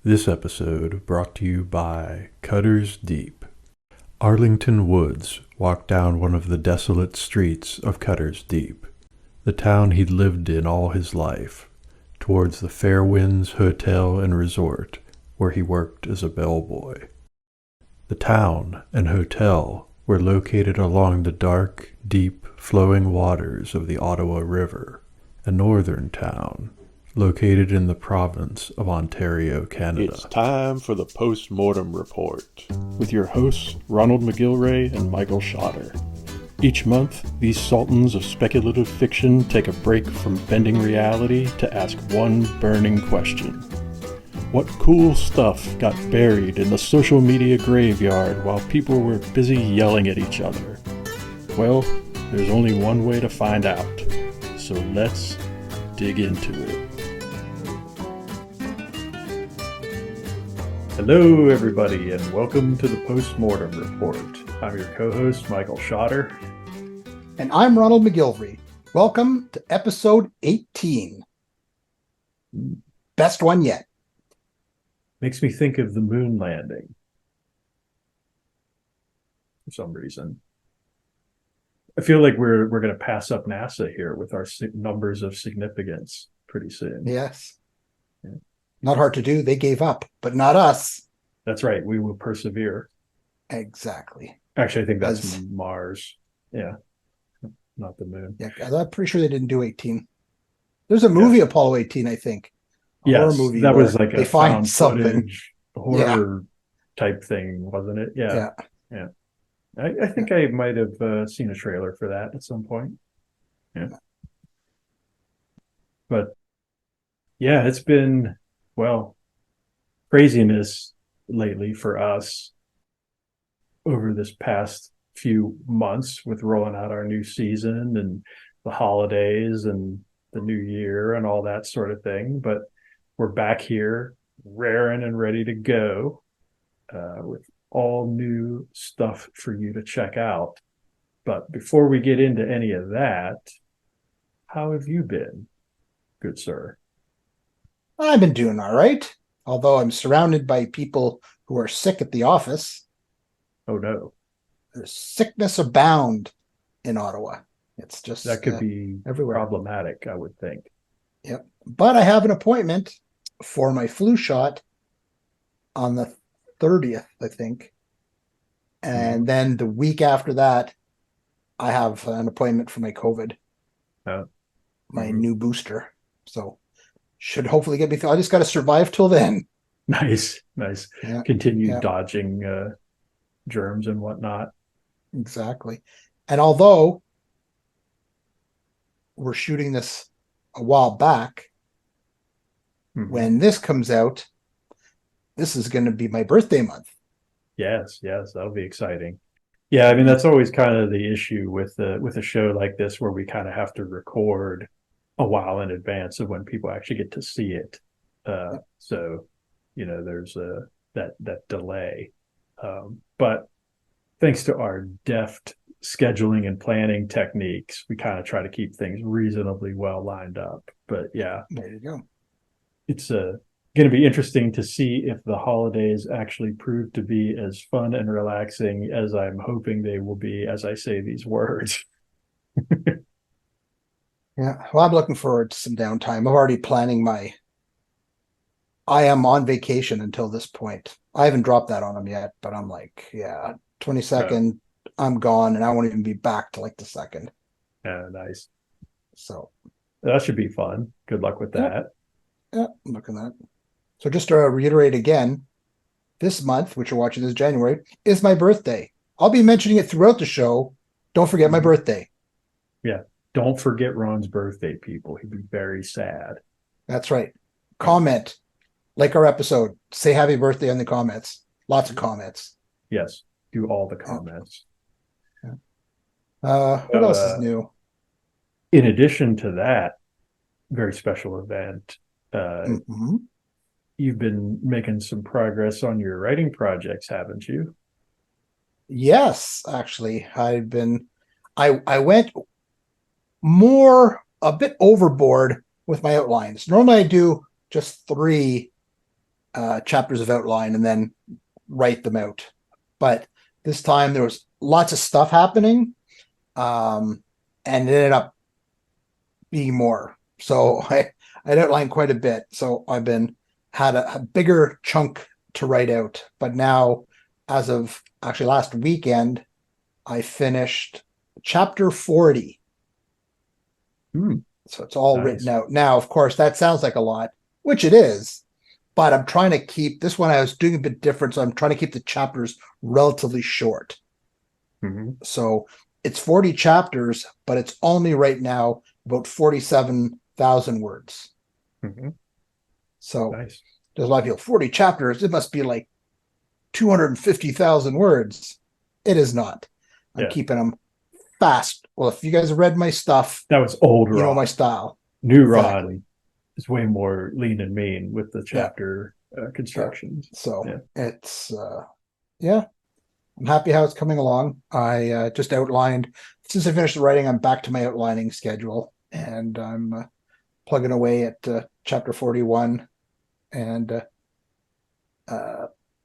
This episode brought to you by Cutter's Deep. Arlington Woods walked down one of the desolate streets of Cutter's Deep, the town he'd lived in all his life, towards the Fairwinds Hotel and Resort, where he worked as a bellboy. The town and hotel were located along the dark, deep, flowing waters of the Ottawa River, a northern town located in the province of Ontario, Canada. It's time for the Post-Mortem Report with your hosts Ronald McGilvray and Michael Schotter. Each month, these sultans of speculative fiction take a break from bending reality to ask one burning question. What cool stuff got buried in the social media graveyard while people were busy yelling at each other? Well, there's only one way to find out, so let's dig into it. Hello, everybody, and welcome to the Post-Mortem Report. I'm your co-host, Michael Schotter. And I'm Ronald McGilvray. Welcome to episode 18. Best one yet. Makes me think of the moon landing for some reason. I feel like we're going to pass up NASA here with our numbers of significance pretty soon. Yes. Yeah. Not hard to do. They gave up, but not us. That's right. We will persevere. Exactly. Actually, I think that's Mars. Yeah. Not the moon. Yeah, I'm pretty sure they didn't do 18. There's a movie, Apollo 18, I think. Yes, horror movie that was like they a find something horror type thing, wasn't it? Yeah. I think I might have seen a trailer for that at some point. Yeah. But yeah, it's been, craziness lately for us over this past few months with rolling out our new season and the holidays and the new year and all that sort of thing. But we're back here raring and ready to go with all new stuff for you to check out. But before we get into any of that, how have you been, good sir? I've been doing all right, although I'm surrounded by people who are sick at the office. Oh, no. There's sickness abound in Ottawa. It's just that could be everywhere. Problematic, I would think. Yep. But I have an appointment for my flu shot on the 30th, I think. And then the week after that, I have an appointment for my COVID, my new booster. So should hopefully get me through. I just got to survive till then. Nice. Yeah. Continue dodging germs and whatnot. Exactly. And although we're shooting this a while back, when this comes out, this is going to be my birthday month. Yes, that'll be exciting. Yeah, I mean, that's always kind of the issue with a show like this, where we kind of have to record a while in advance of when people actually get to see it. So, there's that delay. But thanks to our deft scheduling and planning techniques, we kind of try to keep things reasonably well lined up. But yeah, there you go. It's going to be interesting to see if the holidays actually prove to be as fun and relaxing as I'm hoping they will be as I say these words. Yeah, well, I'm looking forward to some downtime. I'm already planning I am on vacation until this point. I haven't dropped that on them yet, but I'm like, 22nd, I'm gone, and I won't even be back to like the 2nd. Yeah, nice. So that should be fun. Good luck with that. Yeah, look at that. So just to reiterate again, this month, which you're watching this January, is my birthday. I'll be mentioning it throughout the show. Don't forget my birthday. Yeah, don't forget Ron's birthday, people. He'd be very sad. That's right. Comment, like our episode. Say happy birthday in the comments. Lots of comments. Yes, do all the comments. What else is new? In addition to that very special event, you've been making some progress on your writing projects, haven't you? Yes, actually. I went a bit overboard with my outlines. Normally I do just 3 chapters of outline and then write them out. But this time there was lots of stuff happening, and it ended up being more. So I'd outlined quite a bit. So I've had a bigger chunk to write out. But now, as of actually last weekend, I finished chapter 40. So it's all written out. Now, of course, that sounds like a lot, which it is. But I'm trying to keep this one. I was doing a bit different, so I'm trying to keep the chapters relatively short. So it's 40 chapters, but it's only right now about 47,000 words. So there's a lot of people. 40 chapters. It must be like 250,000 words. It is not. I'm keeping them fast. Well, if you guys have read my stuff, that was old. You know my style. New Rod is way more lean and mean with the chapter constructions. So it's I'm happy how it's coming along. I just outlined, since I finished the writing, I'm back to my outlining schedule, and I'm plugging away at chapter 41. And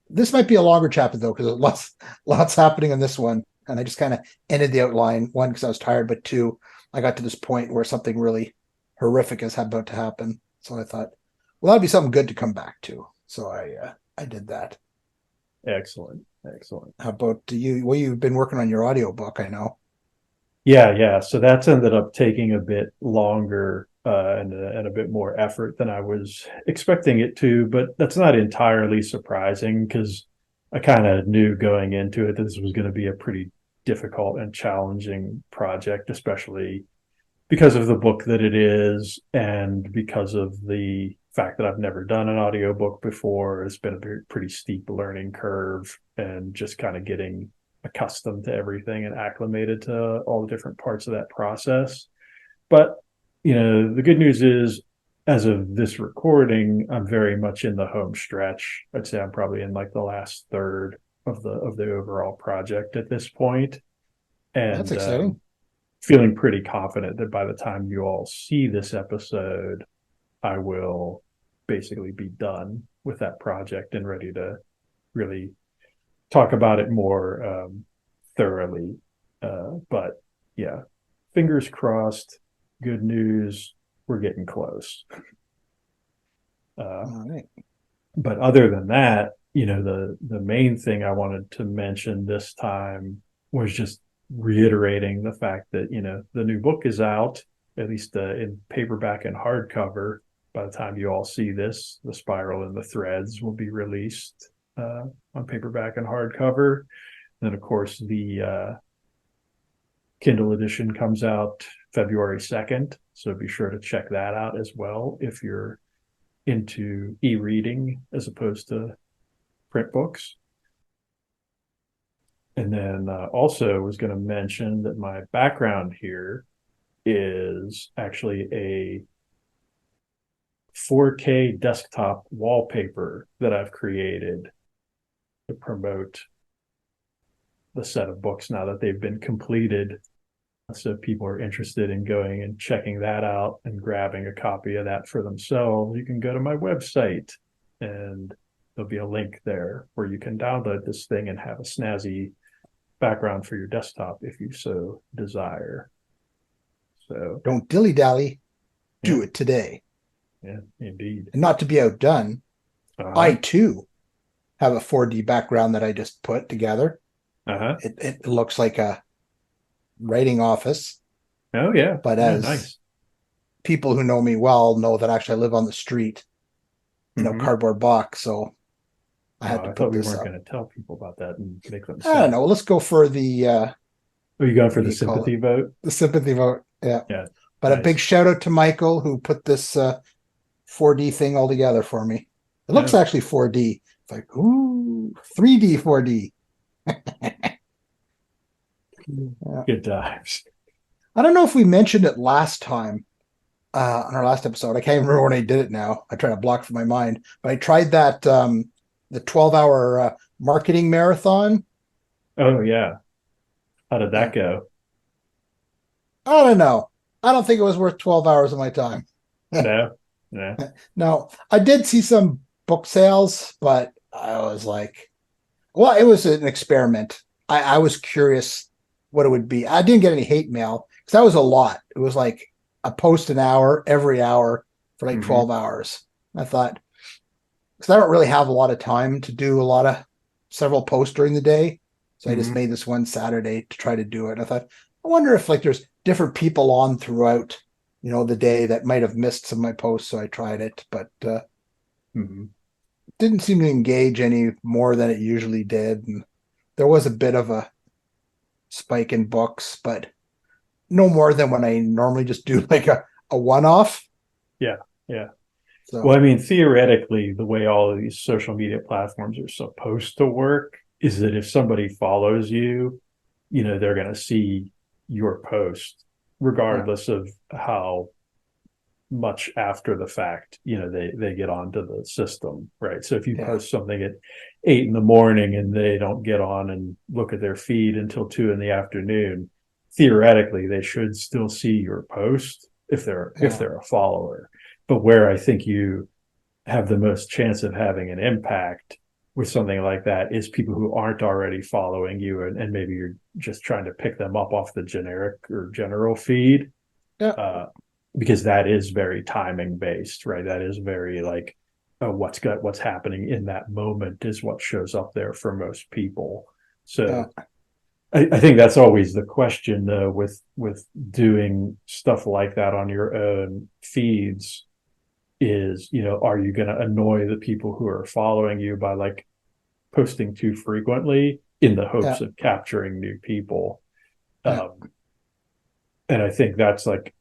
this might be a longer chapter though, because lots happening in this one. And I just kind of ended the outline, one, because I was tired, but two, I got to this point where something really horrific is about to happen. So I thought, well, that'd be something good to come back to. So I did that. Excellent. How about you? Well, you've been working on your audiobook, I know. Yeah. So that's ended up taking a bit longer and a bit more effort than I was expecting it to, but that's not entirely surprising because I kind of knew going into it that this was going to be a pretty difficult and challenging project, especially because of the book that it is and because of the fact that I've never done an audiobook before. It's been a pretty steep learning curve, and just kind of getting accustomed to everything and acclimated to all the different parts of that process. But, the good news is, as of this recording, I'm very much in the home stretch. I'd say I'm probably in like the last third of the overall project at this point. And that's exciting. Feeling pretty confident that by the time you all see this episode, I will basically be done with that project and ready to really talk about it more thoroughly. But yeah, fingers crossed, good news, we're getting close. All right. But other than that, the main thing I wanted to mention this time was just reiterating the fact that, the new book is out, at least in paperback and hardcover. By the time you all see this, The Spiral and the Threads will be released on paperback and hardcover. Then, of course, the Kindle edition comes out February 2nd. So be sure to check that out as well if you're into e-reading as opposed to print books. And then also was going to mention that my background here is actually a 4K desktop wallpaper that I've created to promote the set of books now that they've been completed. So if people are interested in going and checking that out and grabbing a copy of that for themselves, you can go to my website and there'll be a link there where you can download this thing and have a snazzy background for your desktop if you so desire. So don't dilly-dally, do it today. Yeah, indeed. And not to be outdone, I too have a 4D background that I just put together. It looks like a writing office. Oh yeah. But as people who know me well know that actually I live on the street in a cardboard box, so I had to put this up. We weren't going to tell people about that and make them I don't know. Let's go for the are you going for the sympathy vote? The sympathy vote. Yeah. But a big shout out to Michael who put this 4D thing all together for me. It looks actually 4D. It's like, ooh, 3D 4D. Good times. I don't know if we mentioned it last time on our last episode. I can't even remember when I did it now. I try to block from my mind. But I tried that the 12-hour marketing marathon. Oh, yeah. How did that go? I don't know. I don't think it was worth 12 hours of my time. No. No, I did see some book sales, but I was like, well, it was an experiment. I was curious what it would be. I didn't get any hate mail because that was a lot. It was like a post an hour every hour for like 12 hours. I thought, because I don't really have a lot of time to do several posts during the day. So I just made this one Saturday to try to do it. I thought, I wonder if like there's different people on throughout, the day that might have missed some of my posts. So I tried it, but didn't seem to engage any more than it usually did. And there was a bit of a spike in books, but no more than when I normally just do like a one-off. Yeah. Yeah. So, well, I mean, theoretically, the way all of these social media platforms are supposed to work is that if somebody follows you, they're going to see your post, regardless of how much after the fact, they get onto the system, right? So if you post something at 8 a.m. and they don't get on and look at their feed until 2 p.m, theoretically, they should still see your post if they're a follower. But where I think you have the most chance of having an impact with something like that is people who aren't already following you, and maybe you're just trying to pick them up off the generic or general feed. Because that is very timing based, right? That is very like, what's happening in that moment is what shows up there for most people. So I think that's always the question, though, with doing stuff like that on your own feeds is, are you going to annoy the people who are following you by like posting too frequently in the hopes of capturing new people? And I think that's like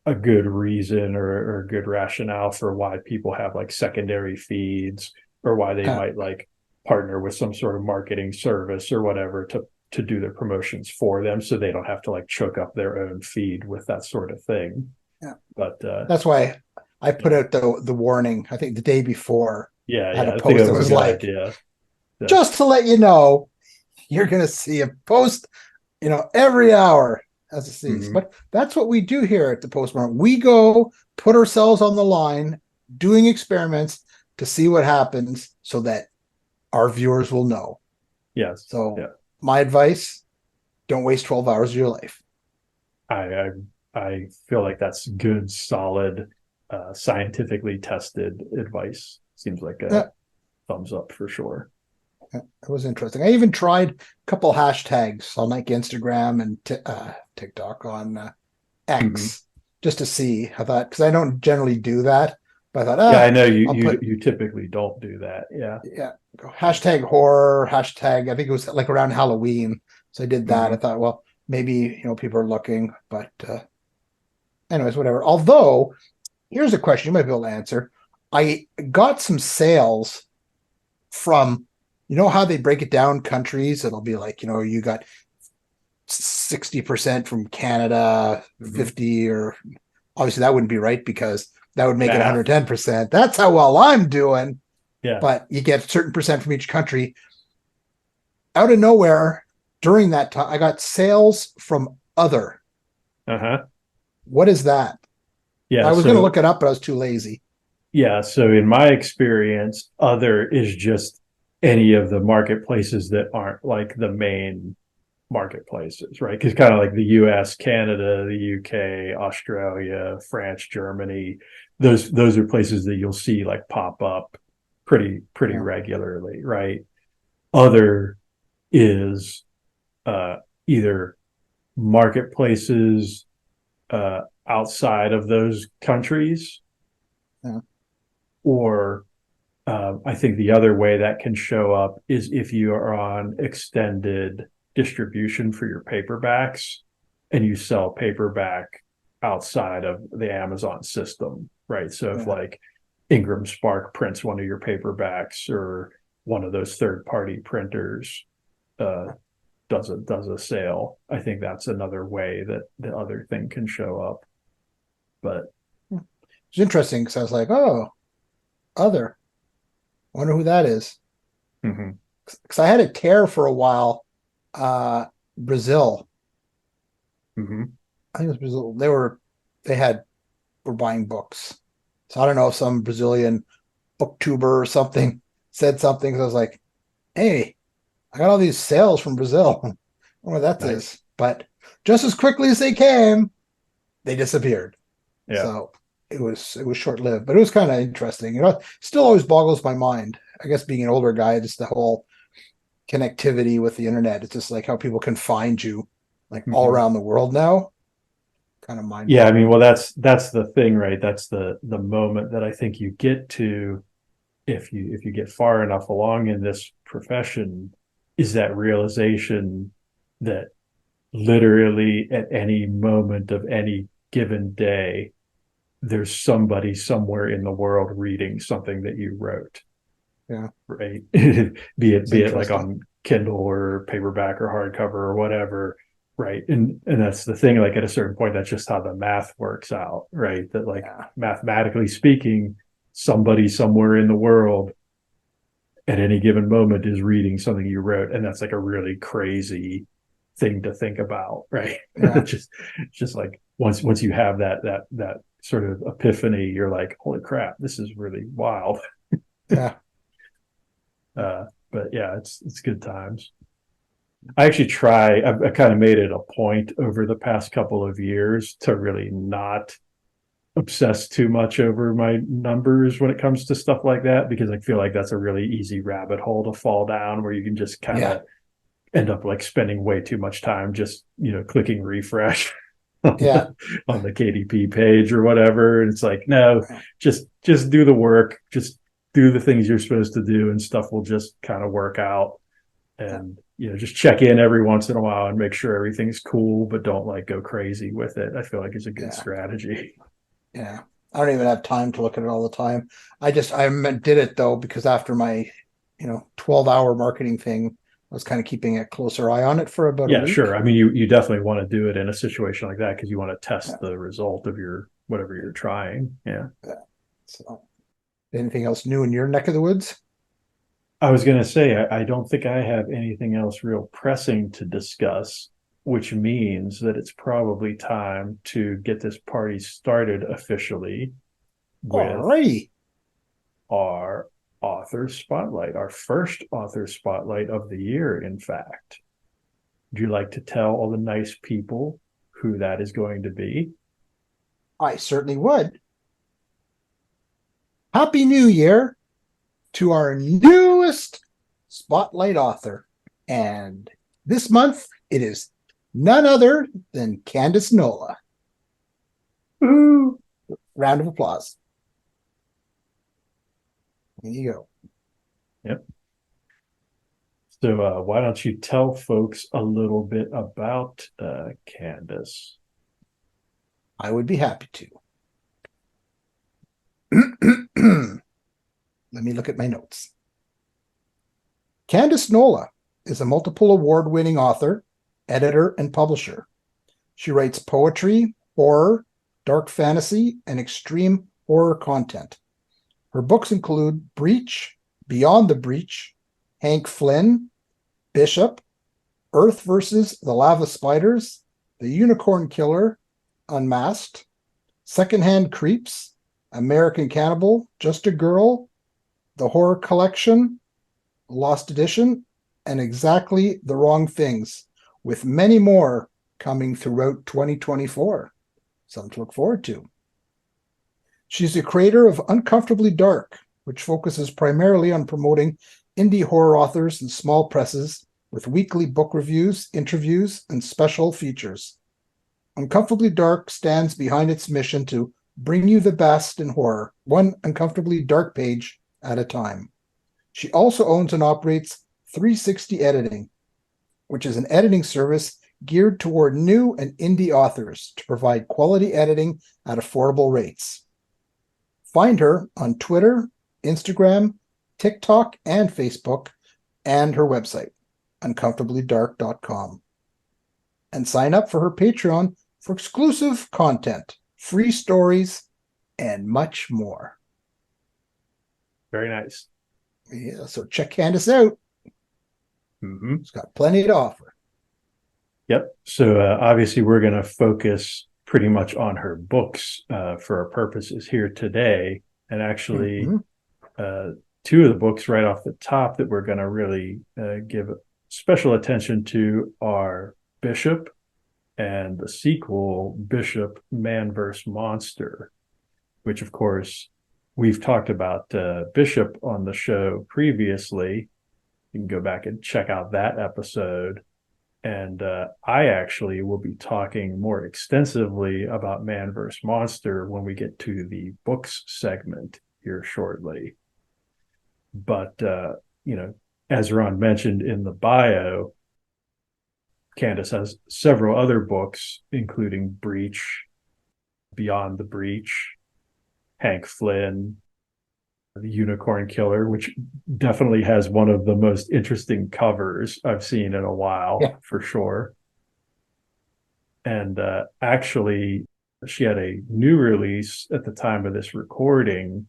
a good reason or a good rationale for why people have like secondary feeds, or why they might like partner with some sort of marketing service or whatever to do their promotions for them, so they don't have to like choke up their own feed with that sort of thing. But that's why I put out the warning, I think the day before. I had a think post that was a good like, idea. just to let you know, you're going to see a post, every hour as a season. But that's what we do here at the Postmortem. We go put ourselves on the line doing experiments to see what happens so that our viewers will know. Yes. So my advice, don't waste 12 hours of your life. I feel like that's good, solid, scientifically tested advice. Seems like a thumbs up for sure. It was interesting. I even tried a couple hashtags on like Instagram and TikTok on X just to see. I thought, because I don't generally do that, but I thought, I know you typically don't do that. Yeah. Hashtag horror, hashtag, I think it was like around Halloween. So I did that. I thought, well, maybe, people are looking, but anyways, whatever. Although, here's a question you might be able to answer. I got some sales from, how they break it down countries? It'll be like, you got 60% from Canada, 50, or obviously that wouldn't be right because that would make it 110%. That's how well I'm doing. Yeah. But you get a certain percent from each country. Out of nowhere, during that time, I got sales from other. What is that? Yeah. I was going to look it up, but I was too lazy. Yeah. So in my experience, other is just any of the marketplaces that aren't like the main marketplaces, right? Because kind of like the US, Canada, the UK, Australia, France, Germany, those are places that you'll see like pop up pretty regularly, right? Other is either marketplaces outside of those countries, or I think the other way that can show up is if you are on extended distribution for your paperbacks and you sell paperback outside of the Amazon system, right? So if like Ingram Spark prints one of your paperbacks, or one of those third-party printers does a sale, I think that's another way that the other thing can show up. But it's interesting because I was like, oh, other. Wonder who that is. Because I had a tear for a while. Brazil. I think it was Brazil. They were buying books. So I don't know if some Brazilian Booktuber or something said something. So I was like, hey, I got all these sales from Brazil. I wonder what that Nice. is. But just as quickly as they came, they disappeared. Yeah. So it was short lived, but it was kind of interesting. Still always boggles my mind. I guess being an older guy, just the whole connectivity with the internet. It's just like how people can find you like all Mhm. around the world now. Kind of mind Yeah, I mean, boggling. well, that's the thing, right? That's the moment that I think you get to if you get far enough along in this profession, is that realization that literally at any moment of any given day, there's somebody somewhere in the world reading something that you wrote, Yeah, right? it's Be it like interesting. on Kindle or paperback or hardcover or whatever, right? And that's the thing. Like at a certain point, that's just how the math works out, right? That like Yeah, mathematically speaking, somebody somewhere in the world at any given moment is reading something you wrote, and that's like a really crazy thing to think about, right? yeah, Just like once you have that sort of epiphany, you're like, holy crap, this is really wild. yeah. But yeah, it's good times. I actually try. I kind of made it a point over the past couple of years to really not obsess too much over my numbers when it comes to stuff like that, because I feel like that's a really easy rabbit hole to fall down where you can just kind Yeah, of end up like spending way too much time just clicking refresh on yeah, the KDP page or whatever. And it's like, no, just do the work, just do the things you're supposed to do, and stuff will just kind of work out. yeah, And just check in every once in a while and make sure everything's cool, but don't like go crazy with it. I feel like it's a good yeah, strategy. yeah. I don't even have time to look at it all the time. I did it though because after my 12-hour marketing thing, I was kind of keeping a closer eye on it for about a Yeah, week. sure. I mean, you definitely want to do it in a situation like that because you want to Yeah, test the result of your whatever you're trying. Yeah. yeah. So, anything else new in your neck of the woods? I was going to say, I don't think I have anything else real pressing to discuss, which means that it's probably time to get this party started officially with Alrighty. our author spotlight, our first author spotlight of the year, in fact. Would you like to tell all the nice people who that is going to be? I certainly would. Happy New Year to our newest spotlight author. And this month it is none other than Candace Nola. Ooh. Round of applause. There you go. Yep. So why don't you tell folks a little bit about Candace? I would be happy to. Let me look at my notes. Candace Nola is a multiple award-winning author, editor, and publisher. She writes poetry, horror, dark fantasy, and extreme horror content. Her books include Breach, Beyond the Breach, Hank Flynn, Bishop, Earth versus the Lava Spiders, The Unicorn Killer, Unmasked, Secondhand Creeps, American Cannibal, Just a Girl, The Horror Collection, Lost Edition, and Exactly the Wrong Things, with many more coming throughout 2024. Something to look forward to. She's the creator of Uncomfortably Dark, which focuses primarily on promoting indie horror authors and small presses with weekly book reviews, interviews, and special features. Uncomfortably Dark stands behind its mission to bring you the best in horror, one uncomfortably dark page at a time. She also owns and operates 360 Editing, which is an editing service geared toward new and indie authors to provide quality editing at affordable rates. Find her on Twitter, Instagram, TikTok, and Facebook, and her website, uncomfortablydark.com. And sign up for her Patreon for exclusive content, free stories, and much more. Very nice. Yeah, so check Candace out. Mm-hmm. She's got plenty to offer. Yep. So obviously, we're going to focus pretty much on her books for our purposes here today. And actually, Mm-hmm. two of the books right off the top that we're going to really give special attention to are Bishop and the sequel, Bishop Man vs. Monster, which, of course, we've talked about Bishop on the show previously. You can go back and check out that episode. And I actually will be talking more extensively about Man vs. Monster when we get to the books segment here shortly. But, as Ron mentioned in the bio, Candace has several other books, including Breach, Beyond the Breach, Hank Flynn, The Unicorn Killer, which definitely has one of the most interesting covers I've seen in a while, for sure. And actually, she had a new release at the time of this recording,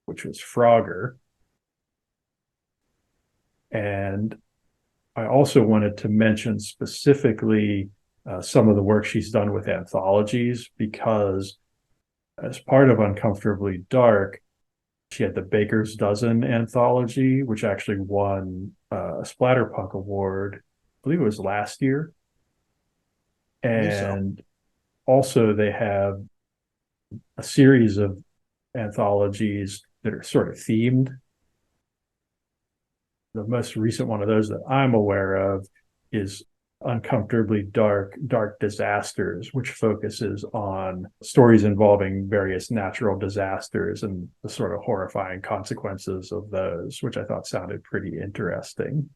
which was Frogger. And I also wanted to mention specifically some of the work she's done with anthologies, because as part of Uncomfortably Dark, she had the Baker's Dozen anthology, which actually won a Splatterpunk Award, I believe it was last year. And also they have a series of anthologies that are sort of themed. The most recent one of those that I'm aware of is Uncomfortably Dark, Dark Disasters, which focuses on stories involving various natural disasters and the sort of horrifying consequences of those, which I thought sounded pretty interesting.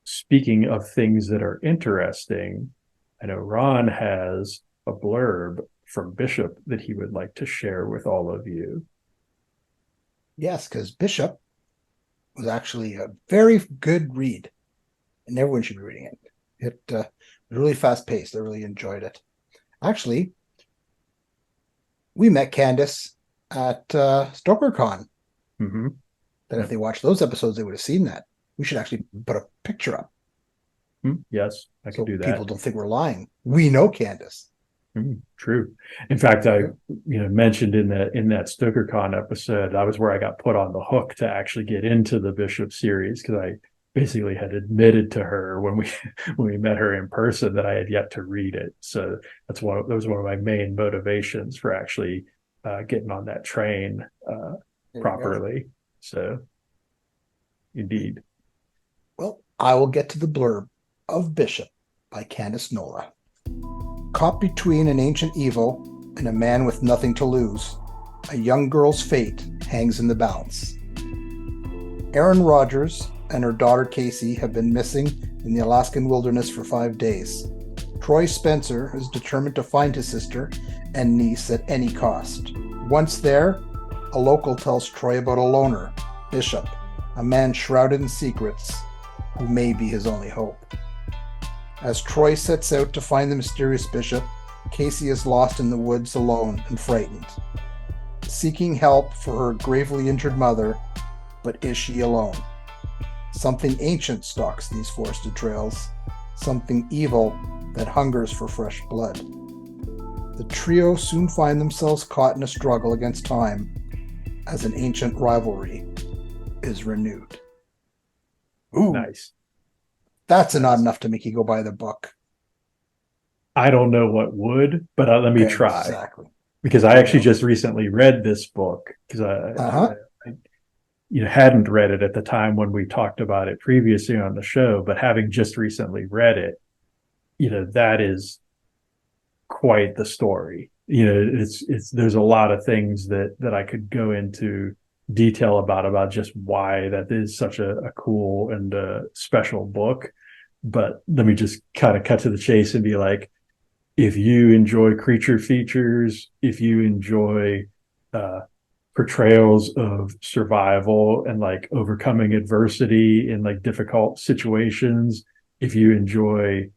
Speaking of things that are interesting, I know Ron has a blurb from Bishop that he would like to share with all of you. Yes, because Bishop was actually a very good read, and everyone should be reading it. It was really fast-paced. I really enjoyed it. Actually, we met Candace at StokerCon. Mm-hmm. That if they watched those episodes, they would have seen that. We should actually put a picture up. Yes, I can do that. People don't think we're lying. We know Candace. True. In fact, I mentioned in that StokerCon episode, that was where I got put on the hook to actually get into the Bishop series, because I basically had admitted to her when we met her in person that I had yet to read it. So that was one of my main motivations for actually getting on that train properly. So, indeed. Well, I will get to the blurb of Bishop by Candace Nola. Caught between an ancient evil and a man with nothing to lose, a young girl's fate hangs in the balance. Erin Rogers and her daughter Casey have been missing in the Alaskan wilderness for 5 days. Troy Spencer is determined to find his sister and niece at any cost. Once there, a local tells Troy about a loner, Bishop, a man shrouded in secrets who may be his only hope. As Troy sets out to find the mysterious Bishop, Casey is lost in the woods alone and frightened, seeking help for her gravely injured mother, but is she alone? Something ancient stalks these forested trails, something evil that hungers for fresh blood. The trio soon find themselves caught in a struggle against time as an ancient rivalry is renewed. Ooh. Nice. That's not enough to make you go buy the book. I don't know what would, but let me try. Exactly. Because I actually just recently read this book, because I hadn't read it at the time when we talked about it previously on the show, but having just recently read it, that is quite the story. There's a lot of things that I could go into detail about just why that is such a cool and special book. But let me just kind of cut to the chase and be like, if you enjoy creature features, if you enjoy portrayals of survival and like overcoming adversity in like difficult situations, if you enjoy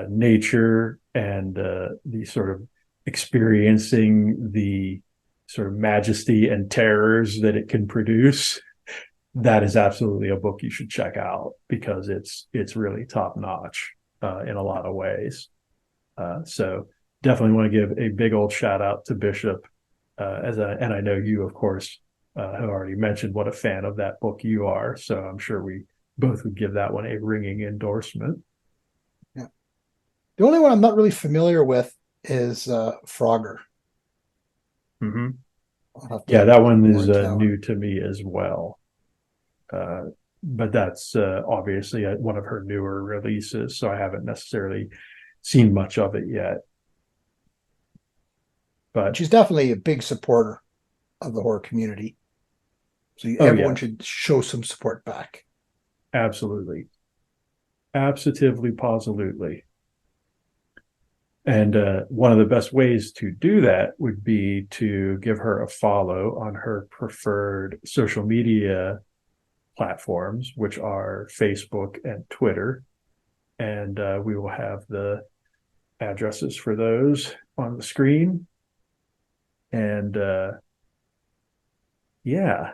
nature and the sort of experiencing the sort of majesty and terrors that it can produce, that is absolutely a book you should check out, because it's really top notch in a lot of ways. So definitely want to give a big old shout out to Bishop, and I know you, of course, who already mentioned what a fan of that book you are. So I'm sure we both would give that one a ringing endorsement. Yeah. The only one I'm not really familiar with is Frogger. Mm-hmm. To Yeah, that one is that new to me as well. But that's obviously one of her newer releases, so I haven't necessarily seen much of it yet. But she's definitely a big supporter of the horror community. So everyone should show some support back. Absolutely. Absolutely, positively. And one of the best ways to do that would be to give her a follow on her preferred social media platforms, which are Facebook and Twitter. And we will have the addresses for those on the screen. And yeah,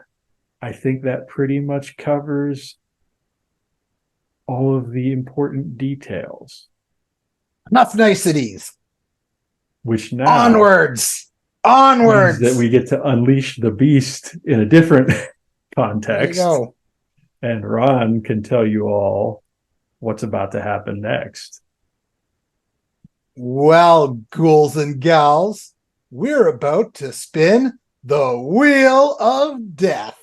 I think that pretty much covers all of the important details. Enough niceties. Which now onwards means that we get to unleash the beast in a different context. There you go. And Ron can tell you all what's about to happen next. Well, ghouls and gals, we're about to spin the wheel of death.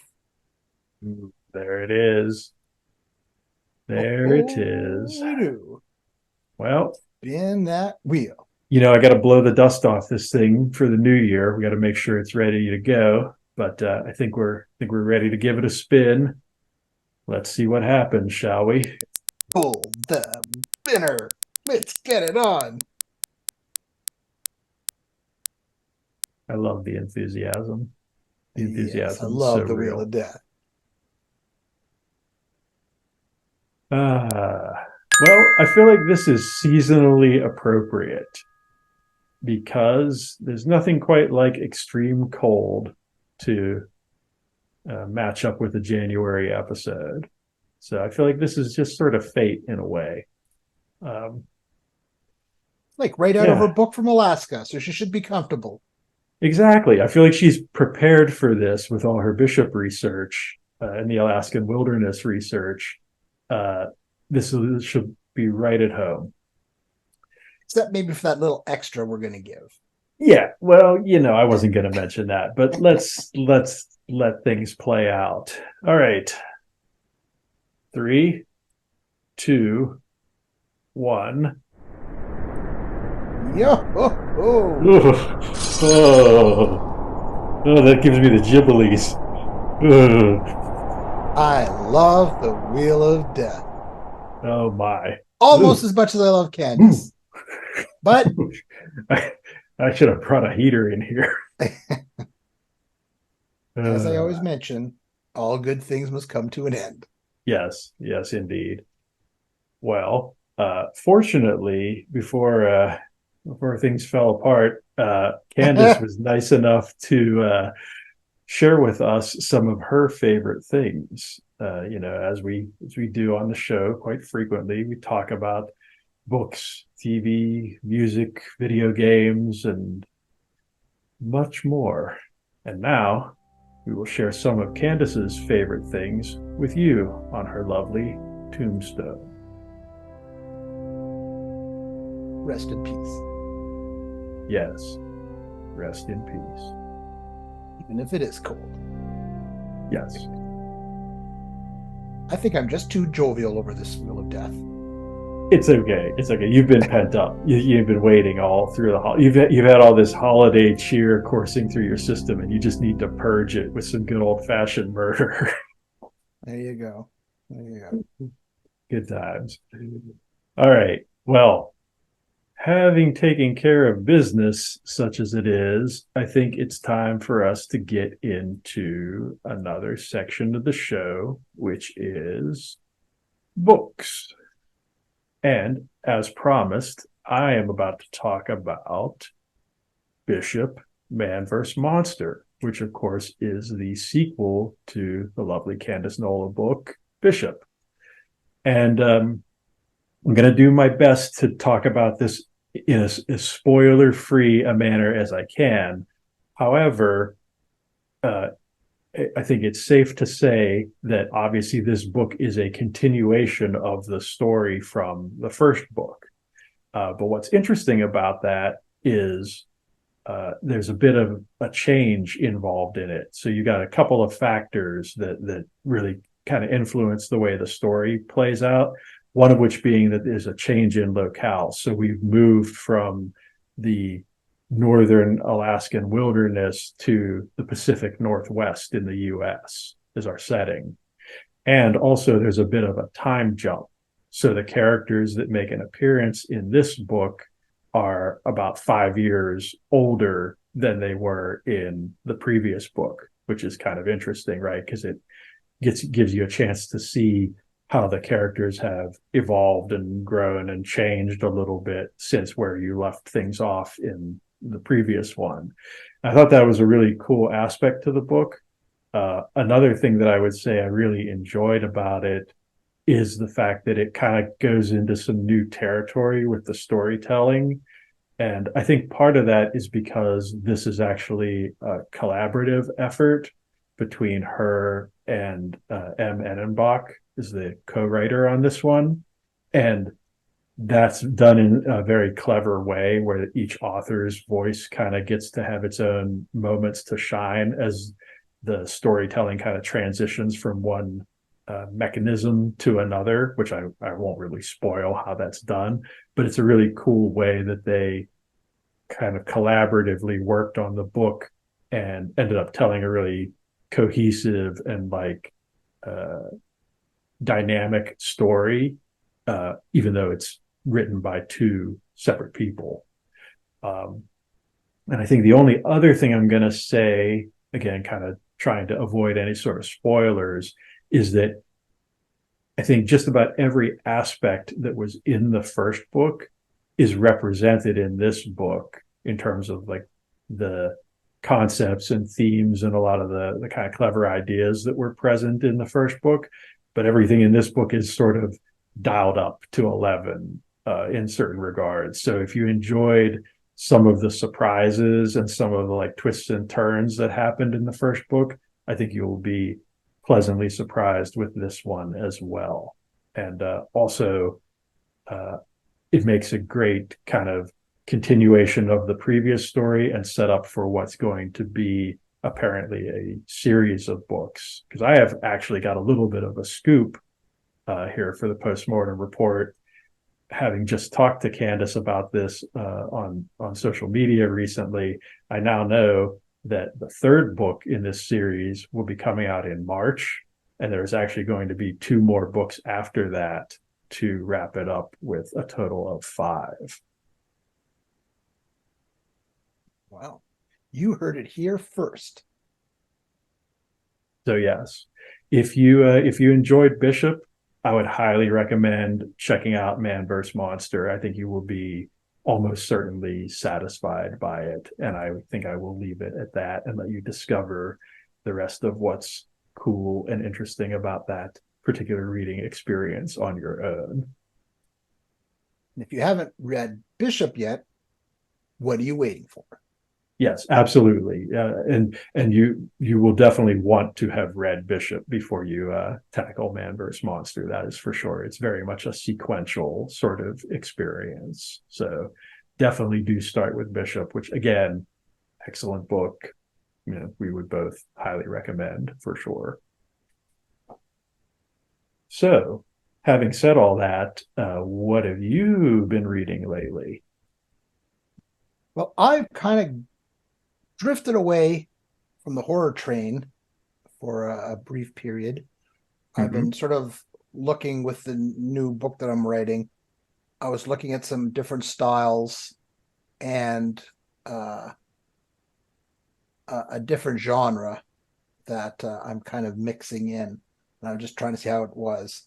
There it is. There it is. Well, spin that wheel. You know, I got to blow the dust off this thing for the new year. We got to make sure it's ready to go. But I think we're ready to give it a spin. Let's see what happens, shall we? Pull the spinner. Let's get it on. I love the enthusiasm. The enthusiasm. Yes, I love the wheel of death. Well, I feel like this is seasonally appropriate because there's nothing quite like extreme cold to match up with a January episode. So I feel like this is just sort of fate in a way. Like right out of her book from Alaska, so she should be comfortable. Exactly. I feel like she's prepared for this with all her bishop research and the Alaskan wilderness research. This should be right at home. Except maybe for that little extra we're going to give. Yeah, well, you know, I wasn't going to mention that, but let's let things play out. All right. 3, 2, 1. Yo! Oh, that gives me the gibblies. I love the wheel of death. Oh my! Almost as much as I love Candace, but I should have brought a heater in here. As I always mention, all good things must come to an end. Yes, indeed. Well, fortunately, before things fell apart, Candace was nice enough to share with us some of her favorite things. You know, as we do on the show quite frequently, we talk about books, TV, music, video games, and much more. And now we will share some of Candace's favorite things with you on her lovely tombstone. Rest in peace. Yes, rest in peace. Even if it is cold. Yes. I think I'm just too jovial over this wheel of death. It's okay. It's okay. You've been pent up. You've been waiting all through the you've had all this holiday cheer coursing through your system, and you just need to purge it with some good old fashioned murder. There you go. Good times. All right. Well, having taken care of business such as it is, I think it's time for us to get into another section of the show, which is books. And as promised, I am about to talk about Bishop, Man vs. Monster, which of course is the sequel to the lovely Candace Nola book, Bishop. And I'm going to do my best to talk about this in as spoiler-free a manner as I can. However, I think it's safe to say that obviously this book is a continuation of the story from the first book. But what's interesting about that is there's a bit of a change involved in it. So you got a couple of factors that really kind of influence the way the story plays out. One of which being that there's a change in locale. So we've moved from the northern Alaskan wilderness to the Pacific Northwest in the US as our setting. And also there's a bit of a time jump. So the characters that make an appearance in this book are about 5 years older than they were in the previous book, which is kind of interesting, right? Because it gives you a chance to see how the characters have evolved and grown and changed a little bit since where you left things off in the previous one. I thought that was a really cool aspect to the book. Another thing that I would say I really enjoyed about it is the fact that it kind of goes into some new territory with the storytelling. And I think part of that is because this is actually a collaborative effort between her and M. Enenbach is the co-writer on this one. And that's done in a very clever way where each author's voice kind of gets to have its own moments to shine as the storytelling kind of transitions from one mechanism to another, which I won't really spoil how that's done, but it's a really cool way that they kind of collaboratively worked on the book and ended up telling a really cohesive and dynamic story, even though it's written by two separate people. And I think the only other thing I'm going to say, again, kind of trying to avoid any sort of spoilers, is that I think just about every aspect that was in the first book is represented in this book in terms of like the concepts and themes and a lot of the kind of clever ideas that were present in the first book. But everything in this book is sort of dialed up to 11 in certain regards. So if you enjoyed some of the surprises and some of the like twists and turns that happened in the first book, I think you will be pleasantly surprised with this one as well. And also, it makes a great kind of continuation of the previous story and set up for what's going to be apparently a series of books. Because I have actually got a little bit of a scoop here for the Postmortem Report, having just talked to Candace about this on social media recently. I now know that the third book in this series will be coming out in March, and there's actually going to be 2 more books after that to wrap it up with a total of 5. Wow. You heard it here first. So yes, if you enjoyed Bishop, I would highly recommend checking out Man vs. Monster. I think you will be almost certainly satisfied by it. And I think I will leave it at that and let you discover the rest of what's cool and interesting about that particular reading experience on your own. And if you haven't read Bishop yet, what are you waiting for? Yes, absolutely. And you will definitely want to have read Bishop before you tackle Man vs. Monster. That is for sure. It's very much a sequential sort of experience. So definitely do start with Bishop, which again, excellent book. You know, we would both highly recommend for sure. So having said all that, what have you been reading lately? Well, I've kind of drifted away from the horror train for a brief period. I've been sort of looking with the new book that I'm writing. I was looking at some different styles and a different genre that I'm kind of mixing in. And I'm just trying to see how it was.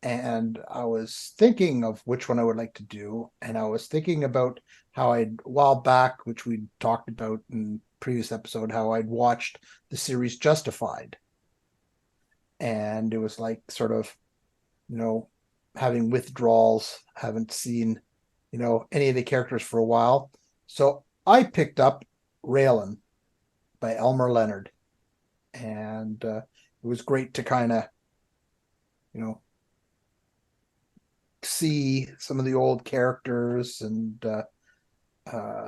And I was thinking of which one I would like to do. And I was thinking about how a while back, which we talked about in previous episode, how I'd watched the series Justified. And it was like sort of, having withdrawals, haven't seen, any of the characters for a while. So I picked up Raylan by Elmore Leonard. and it was great to kind of, see some of the old characters and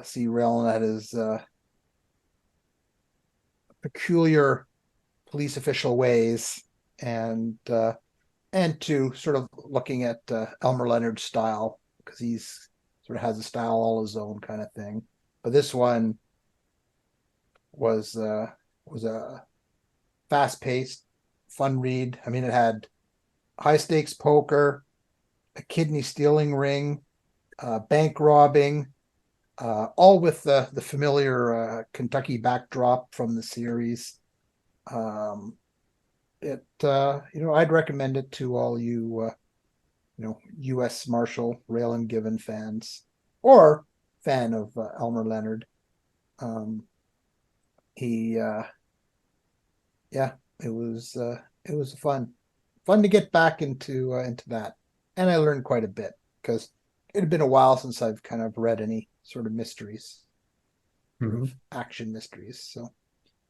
see Raylan at his peculiar police official ways, and to sort of looking at Elmer Leonard's style, because he's sort of has a style all his own kind of thing. But this one was a fast paced, fun read. I mean, it had high stakes poker, a kidney stealing ring, bank robbing, all with the familiar Kentucky backdrop from the series. I'd recommend it to all you, U.S. Marshal Raylan Given fans, or fan of Elmer Leonard. It was fun to get back into that, and I learned quite a bit, because it had been a while since I've kind of read any sort of mysteries, action mysteries. So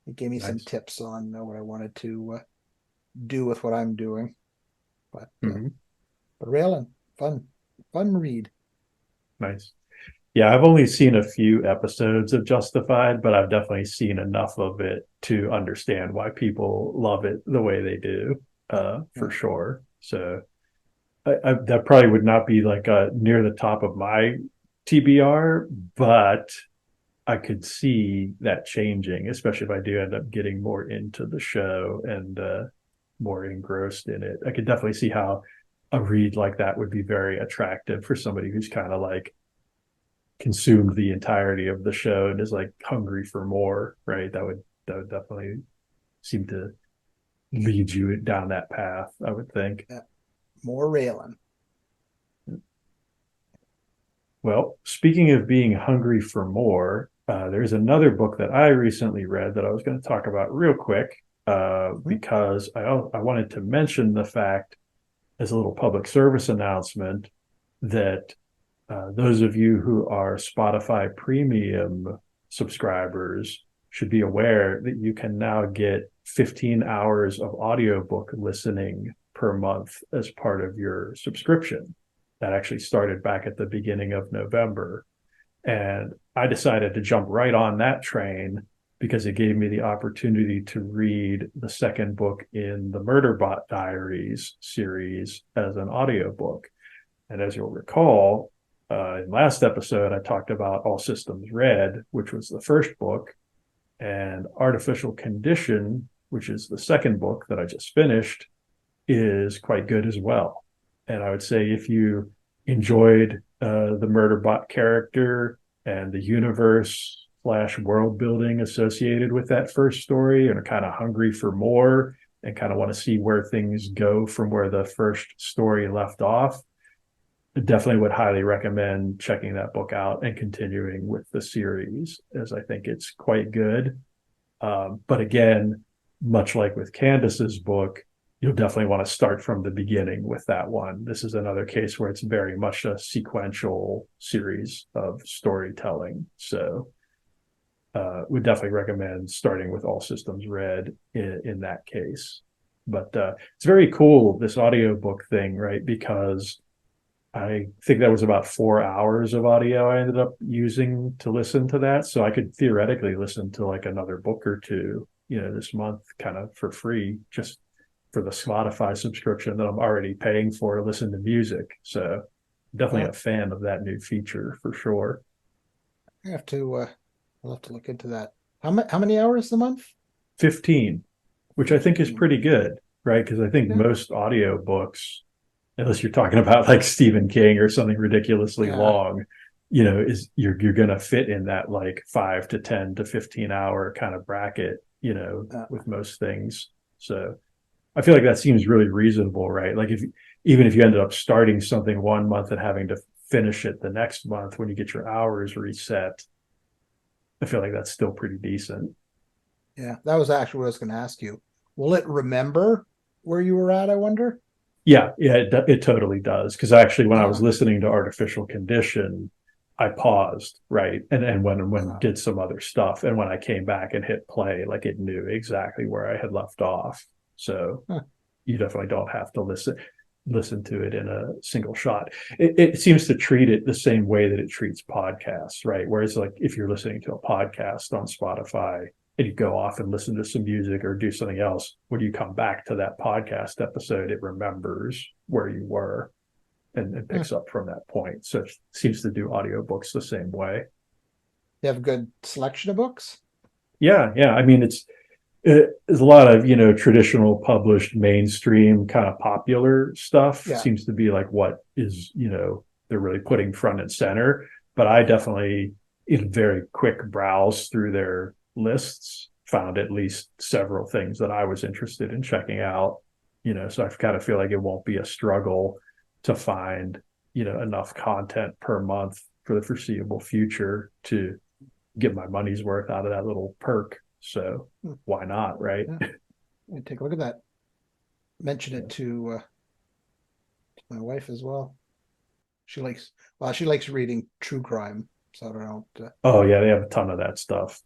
it gave me some tips on what I wanted to do with what I'm doing. But Raylan, fun read. Nice. Yeah, I've only seen a few episodes of Justified, but I've definitely seen enough of it to understand why people love it the way they do, for sure. So I that probably would not be like near the top of my TBR, but I could see that changing, especially if I do end up getting more into the show and more engrossed in it. I could definitely see how a read like that would be very attractive for somebody who's kind of like consumed the entirety of the show and is like hungry for more, right? That would definitely seem to lead you down that path, I would think. Yeah. More Raylan. Well, speaking of being hungry for more, there's another book that I recently read that I was going to talk about real quick, because I wanted to mention the fact, as a little public service announcement, that those of you who are Spotify Premium subscribers should be aware that you can now get 15 hours of audiobook listening per month as part of your subscription. That actually started back at the beginning of November. And I decided to jump right on that train because it gave me the opportunity to read the second book in the Murderbot Diaries series as an audiobook. And as you'll recall, in last episode, I talked about All Systems Red, which was the first book, and Artificial Condition, which is the second book that I just finished, is quite good as well. And I would say if you enjoyed the Murderbot character and the universe / world building associated with that first story, and are kind of hungry for more and kind of want to see where things go from where the first story left off, I definitely would highly recommend checking that book out and continuing with the series, as I think it's quite good. But again, much like with Candace's book, you'll definitely want to start from the beginning with that one. This is another case where it's very much a sequential series of storytelling. So would definitely recommend starting with All Systems Red in that case. But it's very cool, this audiobook thing, right? Because I think that was about 4 hours of audio I ended up using to listen to that. So I could theoretically listen to like another book or two, this month kind of for free, just for the Spotify subscription that I'm already paying for to listen to music. So definitely a fan of that new feature for sure. I'll have to look into that. How many hours a month? 15, which I think is pretty good, right? Because I think most audiobooks, unless you're talking about like Stephen King or something ridiculously long, is you're going to fit in that like 5 to 10 to 15 hour kind of bracket, with most things. So I feel like that seems really reasonable, right? Like even if you ended up starting something one month and having to finish it the next month when you get your hours reset, I feel like that's still pretty decent. Yeah, that was actually what I was going to ask you. Will it remember where you were at, I wonder? Yeah, it totally does. Because actually, when I was listening to Artificial Condition, I paused, right, and when did some other stuff, and when I came back and hit play, like it knew exactly where I had left off. So you definitely don't have to listen to it in a single shot. It seems to treat it the same way that it treats podcasts, right? Whereas like if you're listening to a podcast on Spotify and you go off and listen to some music or do something else, when you come back to that podcast episode, it remembers where you were and picks up from that point. So it seems to do audiobooks the same way. You have a good selection of books? Yeah. I mean, there's a lot of, traditional published mainstream kind of popular stuff seems to be like what is, they're really putting front and center. But I definitely, in very quick browse through their lists, found at least several things that I was interested in checking out, so I kind of feel like it won't be a struggle to find, enough content per month for the foreseeable future to get my money's worth out of that little perk. So why not, right? Yeah. Take a look at that. Mention it to my wife as well. She likes reading true crime. So I don't know. Oh yeah, they have a ton of that stuff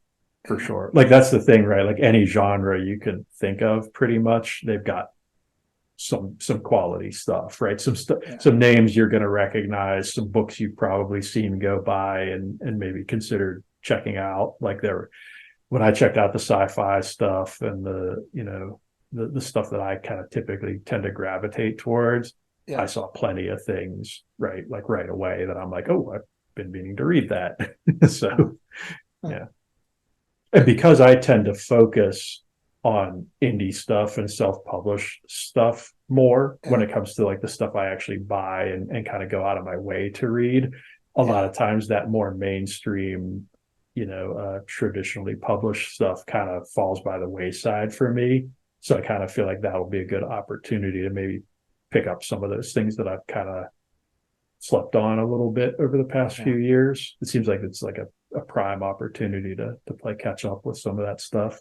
for sure. Like that's the thing, right? Like any genre you can think of, pretty much, they've got some quality stuff, right? Some names you're going to recognize, some books you've probably seen go by and maybe considered checking out. Like when I checked out the sci-fi stuff and the stuff that I kind of typically tend to gravitate towards, I saw plenty of things right away that I'm like, oh, I've been meaning to read that. So yeah. And because I tend to focus on indie stuff and self-published stuff more when it comes to like the stuff I actually buy and kind of go out of my way to read, a lot of times that more mainstream, traditionally published stuff kind of falls by the wayside for me. So I kind of feel like that'll be a good opportunity to maybe pick up some of those things that I've kind of slept on a little bit over the past few years. It seems like it's like a prime opportunity to play catch up with some of that stuff.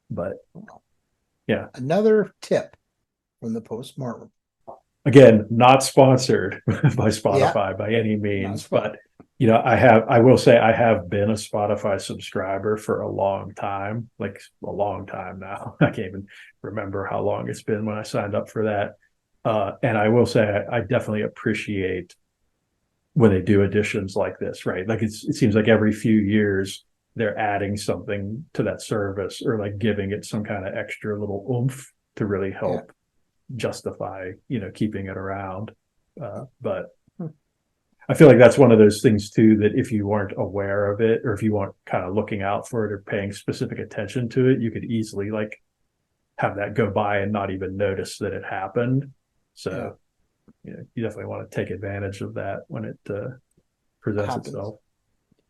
But yeah, another tip from the Postmortem. Again, not sponsored by Spotify by any means, but I will say I have been a Spotify subscriber for a long time, like a long time now. I can't even remember how long it's been when I signed up for that. And I will say I definitely appreciate when they do editions like this, right? Like it seems like every few years they're adding something to that service or like giving it some kind of extra little oomph to really help justify, keeping it around. But I feel like that's one of those things too, that if you weren't aware of it or if you weren't kind of looking out for it or paying specific attention to it, you could easily like have that go by and not even notice that it happened. So you definitely want to take advantage of that when it presents itself.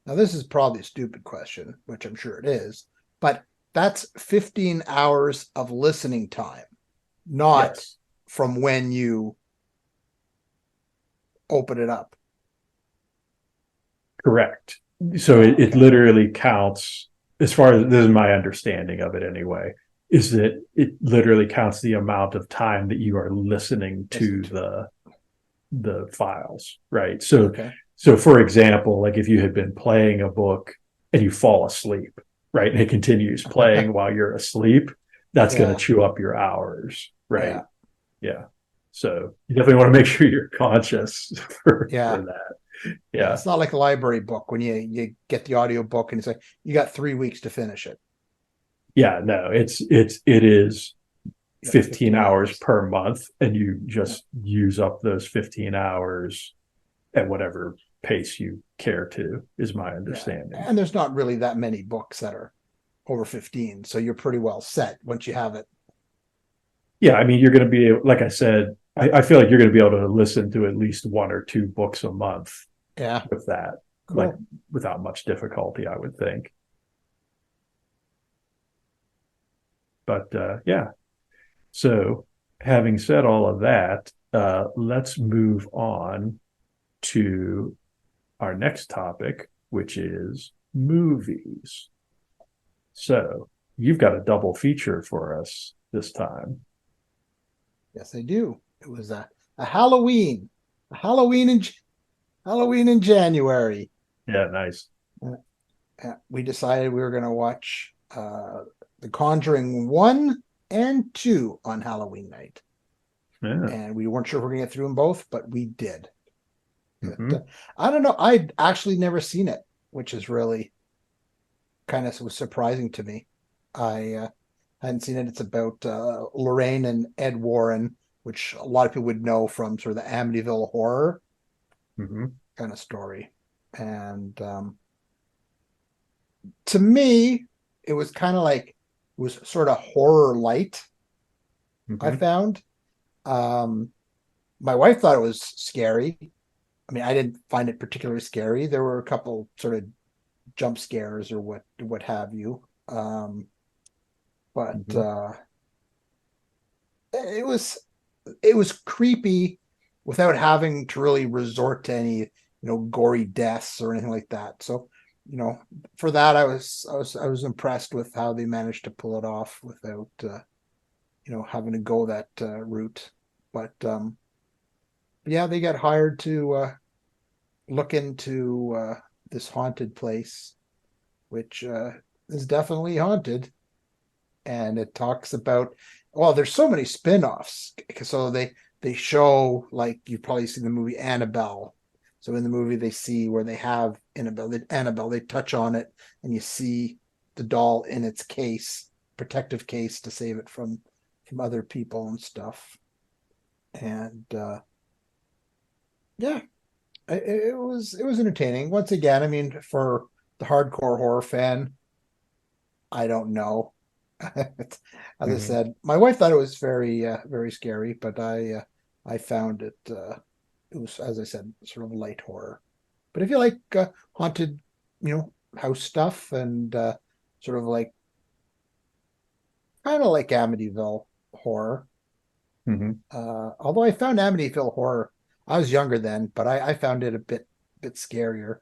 Now, this is probably a stupid question, which I'm sure it is, but that's 15 hours of listening time, not from when you open it up. Correct. So it literally counts, as far as this is my understanding of it anyway, is that it literally counts the amount of time that you are listening to the files, right? So So for example, like if you had been playing a book and you fall asleep, right, and it continues playing while you're asleep, that's going to chew up your hours, right? Yeah. So you definitely want to make sure you're conscious for that. Yeah. It's not like a library book when you get the audio book and it's like, you got 3 weeks to finish it. Yeah, no, it is 15 hours per month, and you just use up those 15 hours at whatever pace you care to, is my understanding. And there's not really that many books that are over 15, so you're pretty well set once you have it. Yeah, I mean, you're going to be, like I said, I feel like you're going to be able to listen to at least 1 or 2 books a month with that, like without much difficulty, I would think. But so having said all of that, let's move on to our next topic, which is movies. So you've got a double feature for us this time. Yes, I do. It was a Halloween Halloween in January. Yeah, nice. We decided we were going to watch The Conjuring 1 and 2 on Halloween night. Yeah. And we weren't sure if we are going to get through them both, but we did. Mm-hmm. I don't know. I'd actually never seen it, which is really kind of was surprising to me. I hadn't seen it. It's about Lorraine and Ed Warren, which a lot of people would know from sort of the Amityville horror Mm-hmm. kind of story. And to me, it was kind of like it was sort of horror light. I Mm-hmm. found. Um, my wife thought it was scary. I mean, I didn't find it particularly scary. There were a couple sort of jump scares or what have you. But Mm-hmm. it was it was creepy without having to really resort to any gory deaths or anything like that. So for that I was impressed with how they managed to pull it off without having to go that route. But yeah, they got hired to look into this haunted place, which is definitely haunted. And it talks about, well, there's so many spin-offs. So they show, like, you've probably seen the movie Annabelle. So in the movie they see where they have Annabelle, they touch on it and you see the doll in its case, protective case to save it from other people and stuff. And yeah, it was entertaining. Once again, I mean, for the hardcore horror fan, I don't know. As I Mm-hmm. said, my wife thought it was very scary, but I found it was, as I said, sort of light horror. But if you like haunted, house stuff and sort of like kind of like Amityville horror, Mm-hmm. although I found Amityville horror, I was younger then, but I found it a bit scarier.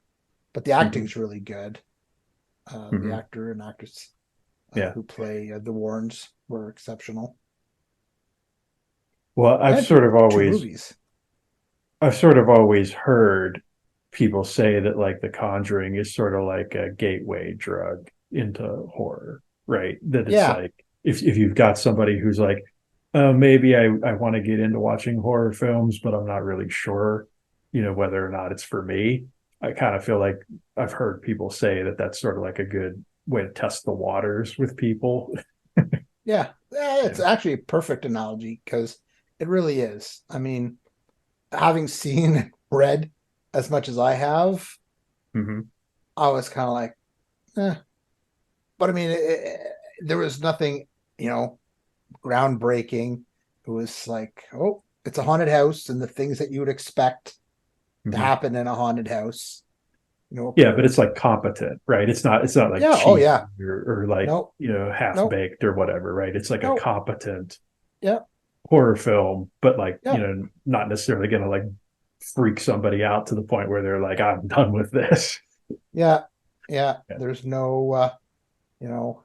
But the Mm-hmm. acting's really good. The Mm-hmm. actor and actress Yeah. who play the Warrens were exceptional. Well, And two movies. I've sort of always heard people say that like The Conjuring is sort of like a gateway drug into horror, right? That it's Yeah, like if you've got somebody who's like, maybe I want to get into watching horror films, but I'm not really sure, whether or not it's for me. I kind of feel like I've heard people say that that's sort of like a good way to test the waters with people. yeah, it's Yeah. actually a perfect analogy because it really is. I mean, having seen Red as much as I have, Hmm. I was kind of like, eh. But I mean, there was nothing, you know, groundbreaking. It was like, oh, it's a haunted house, and the things that you would expect to Hmm. happen in a haunted house, Yeah, but it's occurred. like competent, right? It's not like Yeah, oh cheap yeah, or like, no, half no, baked or whatever, right? It's like a no, competent yeah, horror film, but like, yeah, not necessarily gonna like freak somebody out to the point where they're like, I'm done with this. yeah, yeah. Yeah. There's no, you know,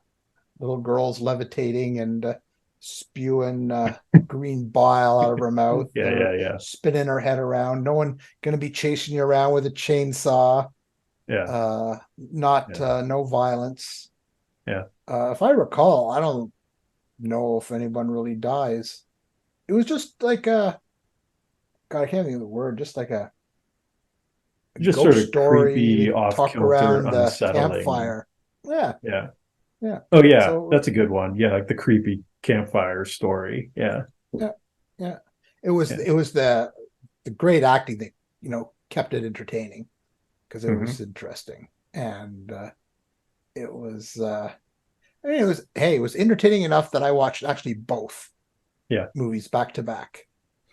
little girls levitating and spewing green bile out of her mouth Yeah, or yeah, yeah. spinning her head around. No one going to be chasing you around with a chainsaw. Yeah. Not Yeah. no violence. Yeah. If I recall, I don't know if anyone really dies. It was just like a God, I can't think of the word. Just like a Just sort ghost of story. creepy, They off talk kilter, around the unsettling. campfire. Yeah, Yeah. yeah. Oh yeah, So that's a good one. Yeah, like the creepy campfire story. Yeah. yeah, yeah. It was Yeah. it was the great acting that kept it entertaining because it Hmm. was interesting and it was. I mean, it was entertaining enough that I watched actually both Yeah. movies back to back.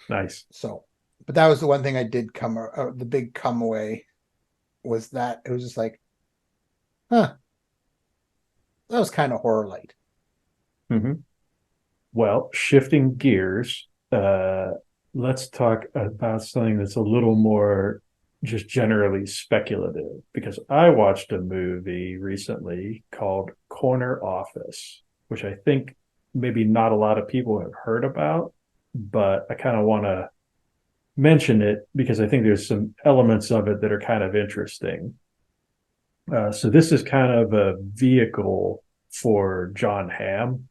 Nice. So, but that was the one thing I did the big come away was that it was just like, huh, that was kind of horror light. Hmm. Well, shifting gears, let's talk about something that's a little more just generally speculative because I watched a movie recently called Corner Office, which I think maybe not a lot of people have heard about, but I kind of want to mention it because I think there's some elements of it that are kind of interesting. So this is kind of a vehicle for John Hamm,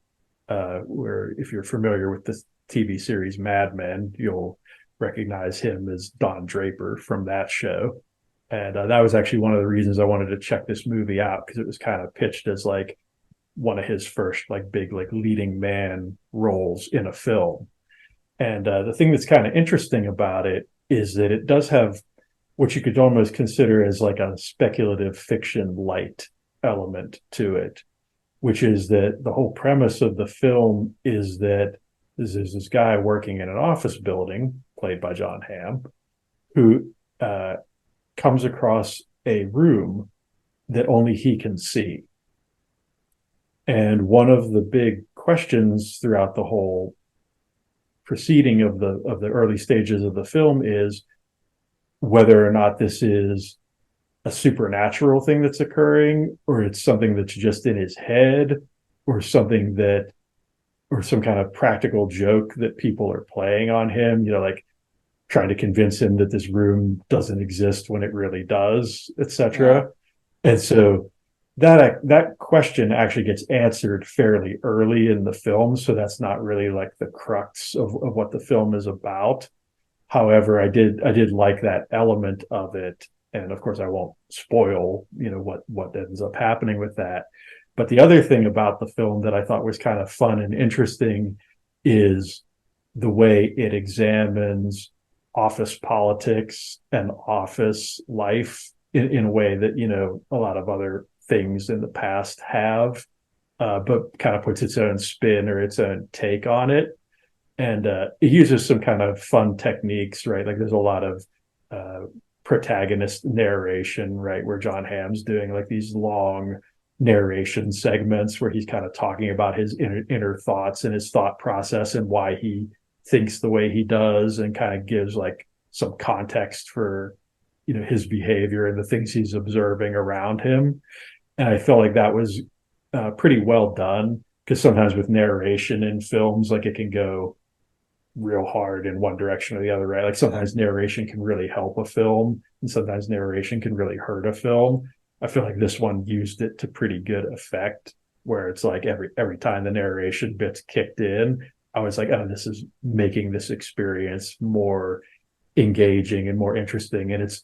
where if you're familiar with the TV series Mad Men, you'll recognize him as Don Draper from that show. And that was actually one of the reasons I wanted to check this movie out, because it was kind of pitched as like one of his first like big like leading man roles in a film. And the thing that's kind of interesting about it is that it does have what you could almost consider as like a speculative fiction light element to it, which is that the whole premise of the film is that this guy working in an office building, played by John Hamm, who comes across a room that only he can see. And one of the big questions throughout the whole proceeding of the early stages of the film is whether or not this is a supernatural thing that's occurring, or it's something that's just in his head, or something that, or some kind of practical joke that people are playing on him, you know, like trying to convince him that this room doesn't exist when it really does, etc. Yeah. And so that question actually gets answered fairly early in the film, so that's not really like the crux of what the film is about. However, I did like that element of it, and of course I won't spoil, you know, what ends up happening with that. But the other thing about the film that I thought was kind of fun and interesting is the way it examines office politics and office life in a way that, you know, a lot of other things in the past have, but kind of puts its own spin or its own take on it. And it uses some kind of fun techniques, right? Like there's a lot of protagonist narration, right? Where John Hamm's doing like these long narration segments where he's kind of talking about his inner thoughts and his thought process and why he thinks the way he does, and kind of gives like some context for, you know, his behavior and the things he's observing around him. And I felt like that was pretty well done, because sometimes with narration in films, like it can go real hard in one direction or the other, right? Like sometimes narration can really help a film, and sometimes narration can really hurt a film. I feel like this one used it to pretty good effect, where it's like every time the narration bits kicked in, I was like, oh, this is making this experience more engaging and more interesting. And it's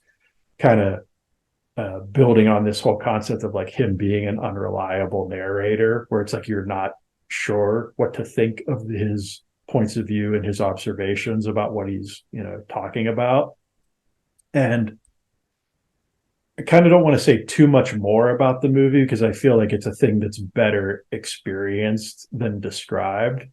kind of building on this whole concept of like him being an unreliable narrator, where it's like you're not sure what to think of his points of view and his observations about what he's, you know, talking about. And I kind of don't want to say too much more about the movie, because I feel like it's a thing that's better experienced than described.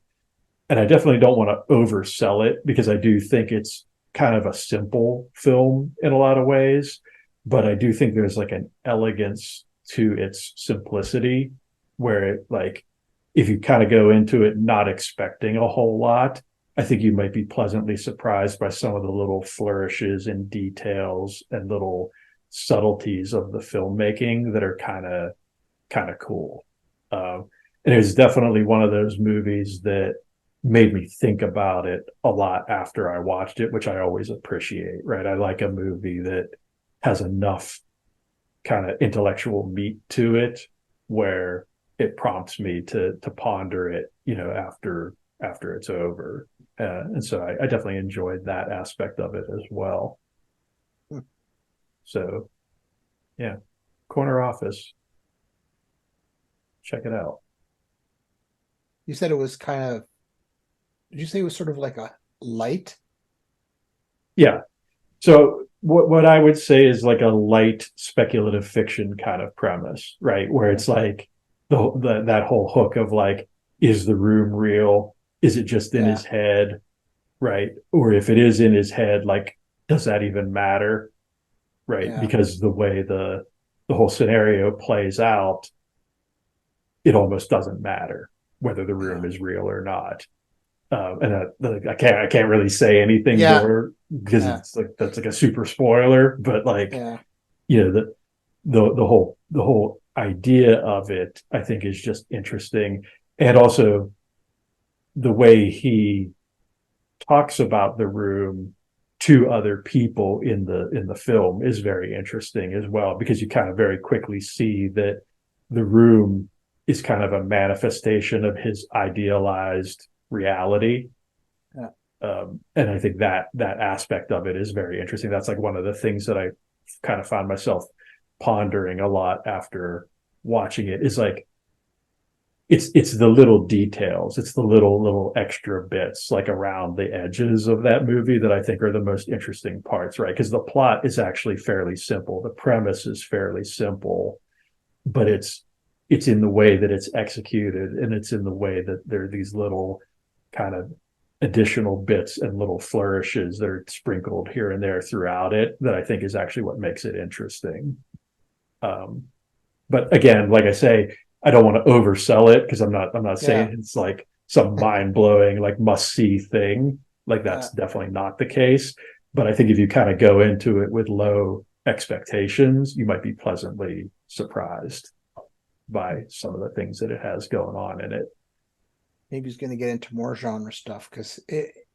And I definitely don't want to oversell it, because I do think it's kind of a simple film in a lot of ways, but I do think there's like an elegance to its simplicity, where it, like, if you kind of go into it not expecting a whole lot, I think you might be pleasantly surprised by some of the little flourishes and details and little subtleties of the filmmaking that are kind of cool. And it was definitely one of those movies that made me think about it a lot after I watched it, which I always appreciate, right? I like a movie that has enough kind of intellectual meat to it where it prompts me to ponder it, you know, after it's over. And so I definitely enjoyed that aspect of it as well. So, yeah, Corner Office. Check it out. You said it was kind of, did you say it was sort of like a light? Yeah. So what I would say is like a light speculative fiction kind of premise, right? Where it's like that whole hook of like, is the room real? Is it just in his head? Right. Or if it is in his head, like, does that even matter? Right. Yeah. Because the way the whole scenario plays out, it almost doesn't matter whether the room is real or not. And I can't really say anything more, because it's like, that's like a super spoiler, but like, you know, the whole idea of it, I think, is just interesting. And also the way he talks about the room two other people in the film is very interesting as well, because you kind of very quickly see that the room is kind of a manifestation of his idealized reality. Yeah. And I think that aspect of it is very interesting. That's like one of the things that I kind of found myself pondering a lot after watching it, is like, it's the little details, it's the little extra bits like around the edges of that movie that I think are the most interesting parts, right? Because the plot is actually fairly simple, the premise is fairly simple, but it's in the way that it's executed, and it's in the way that there are these little kind of additional bits and little flourishes that are sprinkled here and there throughout it that I think is actually what makes it interesting. But again, like I say, I don't want to oversell it, because I'm not saying it's like some mind blowing, like must see thing. Like that's definitely not the case. But I think if you kind of go into it with low expectations, you might be pleasantly surprised by some of the things that it has going on in it. Maybe he's going to get into more genre stuff, because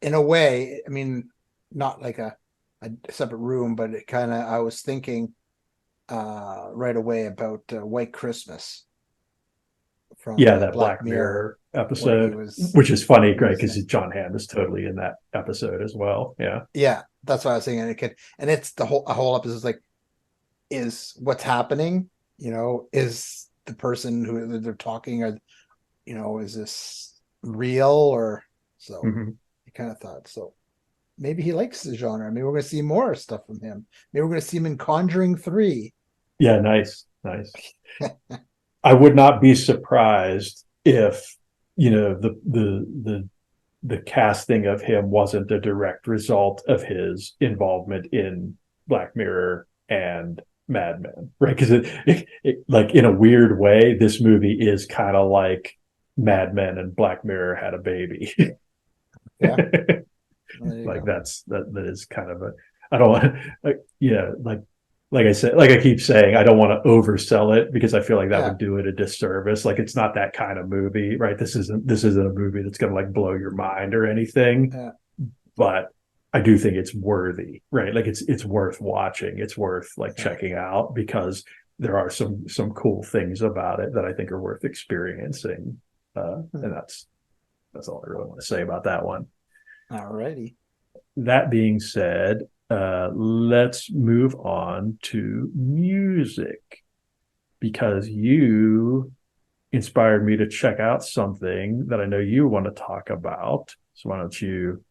in a way, I mean, not like a separate room, but it kind of, I was thinking right away about White Christmas from That Black Mirror episode, which is funny, right? Because John Hamm is totally in that episode as well. Yeah, that's what I was saying. And it's a whole episode is like, is what's happening, is the person who they're talking, or is this real, or so. I kind of thought so. Maybe he likes the genre. Maybe we're going to see more stuff from him. Maybe we're going to see him in Conjuring 3. Yeah, nice. I would not be surprised if the casting of him wasn't a direct result of his involvement in Black Mirror and Mad Men, right? Because it like, in a weird way, this movie is kind of like Mad Men and Black Mirror had a baby. Yeah. Like that is kind of a, I don't want to, like I said, like I keep saying, I don't want to oversell it, because I feel like that would do it a disservice. Like, it's not that kind of movie, right? This isn't a movie that's going to like blow your mind or anything, but I do think it's worthy, right? Like it's worth watching. It's worth like checking out, because there are some cool things about it that I think are worth experiencing. And that's all I really want to say about that one. Alrighty. That being said, let's move on to music, because you inspired me to check out something that I know you want to talk about. So why don't you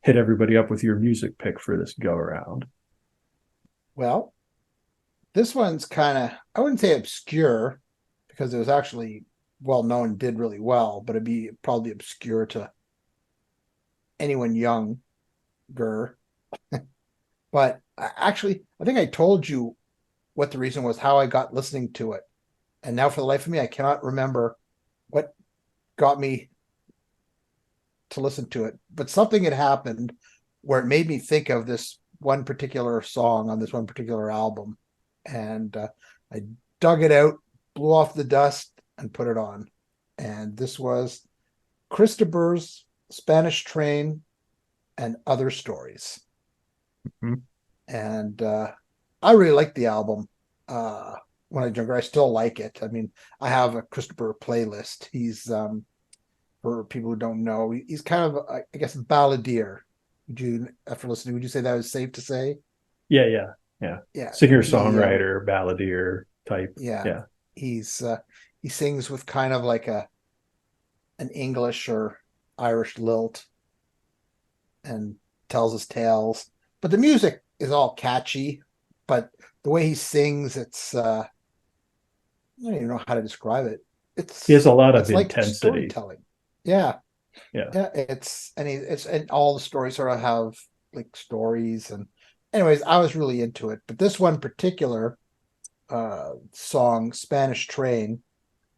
hit everybody up with your music pick for this go around? Well, this one's kind of, I wouldn't say obscure, because it was actually well known, did really well, but it'd be probably obscure to anyone younger. But actually, I think I told you what the reason was, how I got listening to it. And now, for the life of me, I cannot remember what got me to listen to it. But something had happened where it made me think of this one particular song on this one particular album. And I dug it out, blew off the dust, and put it on. And this was Christopher's Spanish Train and Other Stories. And I really like the album. When I was younger, I still like it. I mean, I have a Christopher playlist. He's for people who don't know, he's kind of, I guess, a balladeer. After listening, would you say that was safe to say? Yeah. Singer songwriter, balladeer type. Yeah. He sings with kind of like an English or Irish lilt, and tells his tales. But the music is all catchy, but the way he sings, it's I don't even know how to describe it. He has a lot of like intensity. Storytelling. Yeah. And all the stories sort of have like stories. And anyways, I was really into it. But this one particular song, Spanish Train,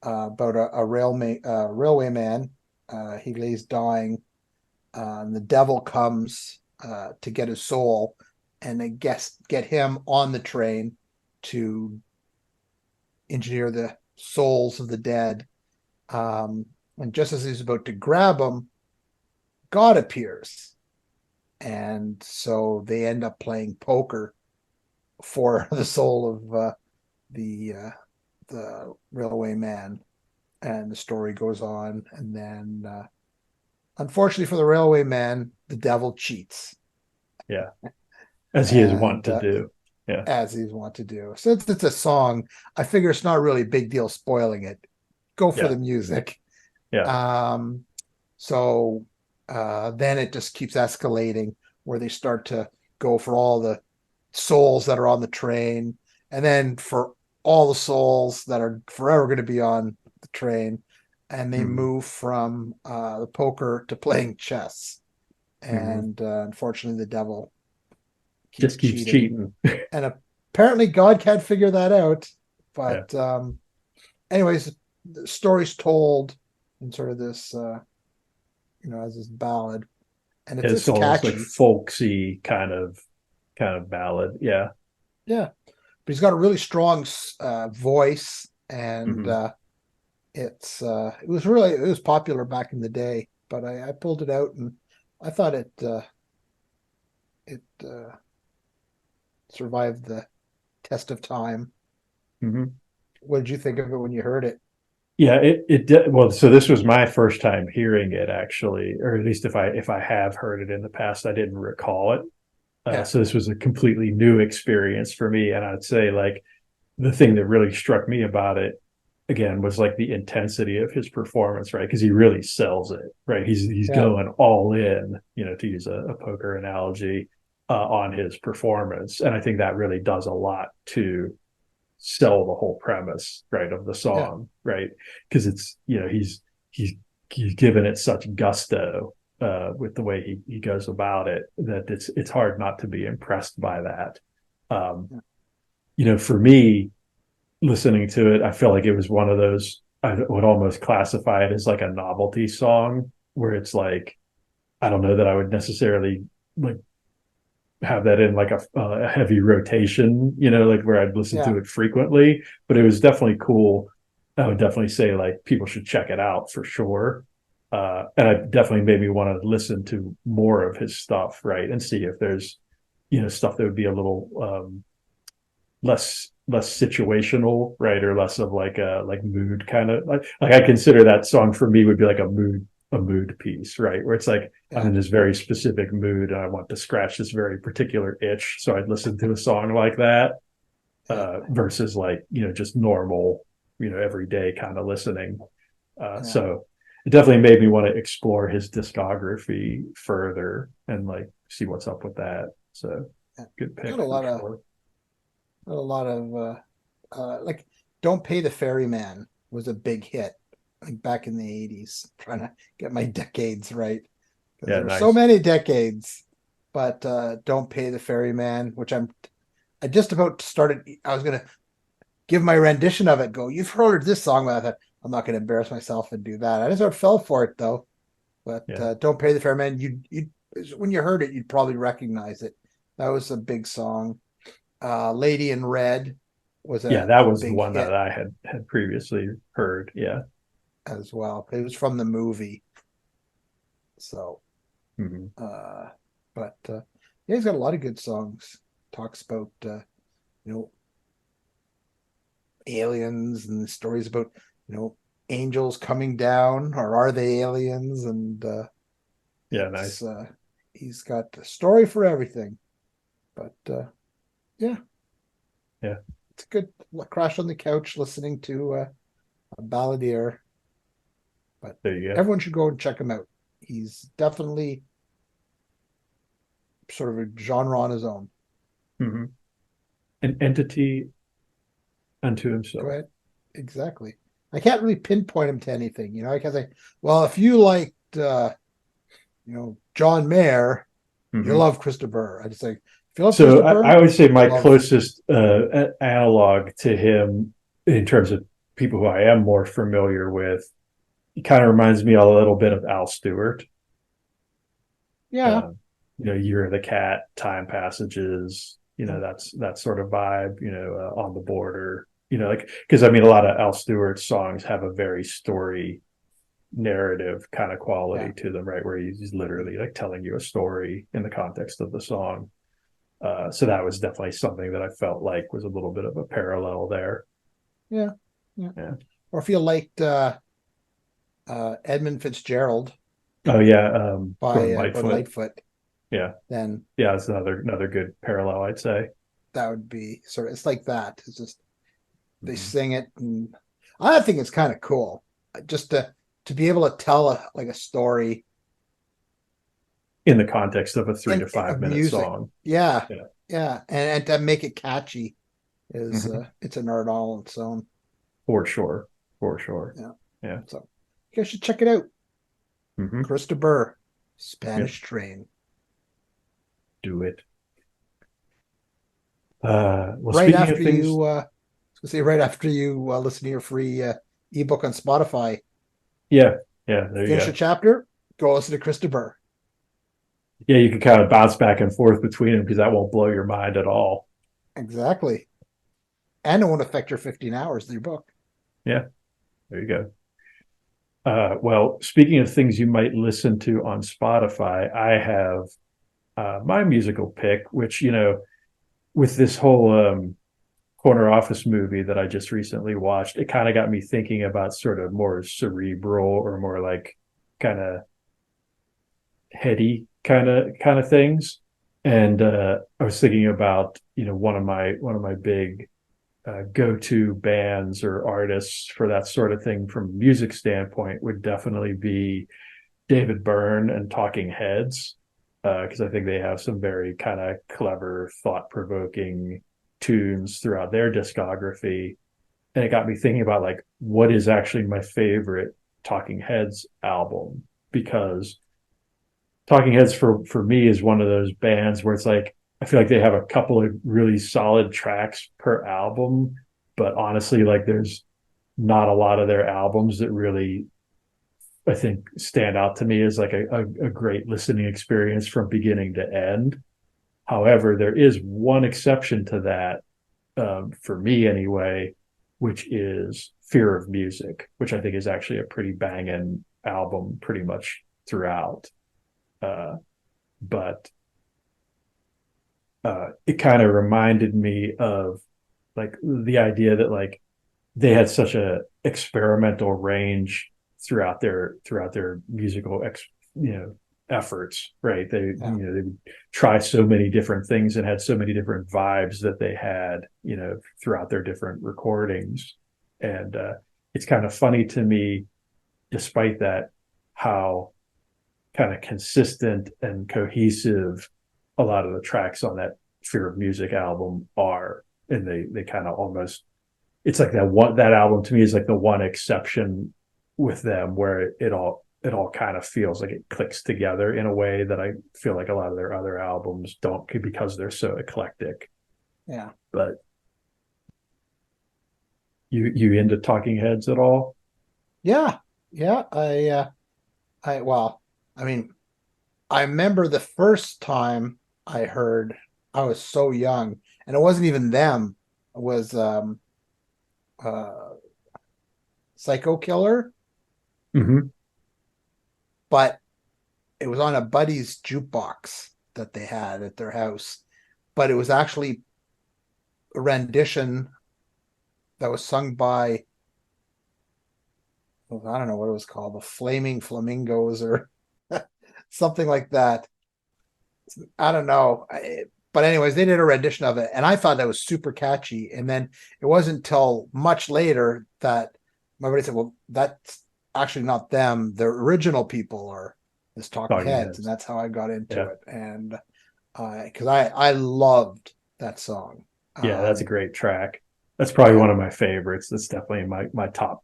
about a railway man, he lays dying, and the devil comes to get his soul, and they get him on the train to engineer the souls of the dead. And just as he's about to grab him, God appears. and so they end up playing poker for the soul of the railway man, and the story goes on, and then unfortunately for the railway man, the devil cheats. Yeah. As he is wont And to do. Yeah. as he's wont to do. Since it's a song, I figure it's not really a big deal spoiling it. Go for Yeah. the music. Yeah. So then it just keeps escalating, where they start to go for all the souls that are on the train, and then for all the souls that are forever going to be on the train, and they move from the poker to playing chess. And unfortunately, the devil just keeps cheating. And apparently God can't figure that out. But anyways, the story's told in sort of this as this ballad, and it's almost catchy, like folksy kind of ballad. Yeah. But he's got a really strong voice, and it was popular back in the day. But I pulled it out, and I thought it survived the test of time. What did you think of it when you heard it? Yeah, it did. Well, so this was my first time hearing it, actually, or at least if I have heard it in the past, I didn't recall it. So this was a completely new experience for me, and I'd say like the thing that really struck me about it again was like the intensity of his performance, right? Because he really sells it, right? He's going all in, to use a poker analogy, on his performance, and I think that really does a lot to sell the whole premise, right, of the song, right? Because it's he's given it such gusto with the way he goes about it, that it's hard not to be impressed by that. For me, listening to it, I feel like it was one of those, I would almost classify it as like a novelty song, where it's like, I don't know that I would necessarily like have that in like a heavy rotation, like where I'd listen to it frequently, but it was definitely cool. I would definitely say like people should check it out for sure. And it definitely made me want to listen to more of his stuff, right, and see if there's stuff that would be a little less situational, right, or less of like a mood kind of like I consider that song for me would be like a mood piece, right, where it's like I'm in this very specific mood and I want to scratch this very particular itch, so I'd listen to a song like that, versus like just normal everyday kind of listening. So it definitely made me want to explore his discography further and like see what's up with that. So good pick. A lot of like "Don't Pay the Ferryman" was a big hit, like back in the 80s. Trying to get my decades right, because there were so many decades. But "Don't Pay the Ferryman," which I just about started. I was gonna give my rendition of it. Go, you've heard this song, but I thought I'm not going to embarrass myself and do that. I just sort of fell for it though. But "Don't Pay the Ferryman," you when you heard it, you'd probably recognize it. That was a big song. "Lady in Red" was that was the one hit that I had previously heard. As well. It was from the movie. So, but he's got a lot of good songs. Talks about aliens and stories about angels coming down, or are they aliens? And nice. He's got a story for everything. But it's a good crash on the couch listening to a balladeer. But there you go. Everyone should go and check him out. He's definitely sort of a genre on his own. An entity unto himself. Go ahead. Exactly. I can't really pinpoint him to anything. I can say, well, if you liked John Mayer, you love Christopher. I just say, I would say my closest analog to him in terms of people who I am more familiar with, he kind of reminds me a little bit of Al Stewart. Year of the Cat, Time Passages, that sort of vibe, On the Border, because a lot of Al Stewart's songs have a very story narrative kind of quality to them, right? Where he's literally like telling you a story in the context of the song. So that was definitely something that I felt like was a little bit of a parallel there. Yeah. Or if you liked Edmund Fitzgerald Oh yeah, by Gordon Gordon Lightfoot. Lightfoot, Yeah, then yeah, it's another good parallel, I'd say. that would be sort of, it's like that. It's just they Mhm. sing it, and I think it's kind of cool just to be able to tell a story In the context of a 3 to 5 of minute music. song. Yeah, Yeah. yeah, and to make it catchy is Mhm. it's an art all on its own. For sure. For sure. Yeah. Yeah. So you guys should check it out. Hmm. Christopher, Spanish Train. Do it. Well, Right speaking of after things, you, I was gonna say right after you listen to your free ebook on Spotify, yeah, there you finish go. a chapter, go listen to Christopher. Yeah, you can kind of bounce back and forth between them because that won't blow your mind at all. Exactly, and it won't affect your 15 hours of your book. Yeah, there you go. Well, speaking of things you might listen to on Spotify, I have my musical pick, which, with this whole corner office movie that I just recently watched, it kind of got me thinking about sort of more cerebral or more like kind of heady kind of things. And I was thinking about, one of my big go-to bands or artists for that sort of thing from a music standpoint would definitely be David Byrne and Talking Heads, because I think they have some very kind of clever, thought-provoking tunes throughout their discography. And it got me thinking about like what is actually my favorite Talking Heads album, because Talking Heads for me is one of those bands where it's like I feel like they have a couple of really solid tracks per album, but honestly, like there's not a lot of their albums that really I think stand out to me as like a great listening experience from beginning to end. However, there is one exception to that, for me anyway, which is Fear of Music, which I think is actually a pretty banging album pretty much throughout. But it kind of reminded me of like the idea that like they had such a experimental range throughout their musical efforts, right? They would try so many different things and had so many different vibes that they had, throughout their different recordings. And it's kind of funny to me, despite that, how kind of consistent and cohesive a lot of the tracks on that Fear of Music album are. And they kind of almost, it's like that album to me is like the one exception with them where it all kind of feels like it clicks together in a way that I feel like a lot of their other albums don't, because they're so eclectic. Yeah. But you into Talking Heads at all? Yeah. Well, I mean, I remember the first time I heard, I was so young, and it wasn't even them. It was Psycho Killer, Mm-hmm. but it was on a buddy's jukebox that they had at their house. But it was actually a rendition that was sung by, I don't know what it was called, the Flaming Flamingos or something like that. I don't know. But anyways, they did a rendition of it, and I thought that was super catchy. And then it wasn't until much later that my buddy said, well, that's actually not them. The original people are this Talking Talking Heads. Heads. And that's how I got into Yeah. it. And because I loved that song. Yeah, that's a great track. That's probably one of my favorites. That's definitely my top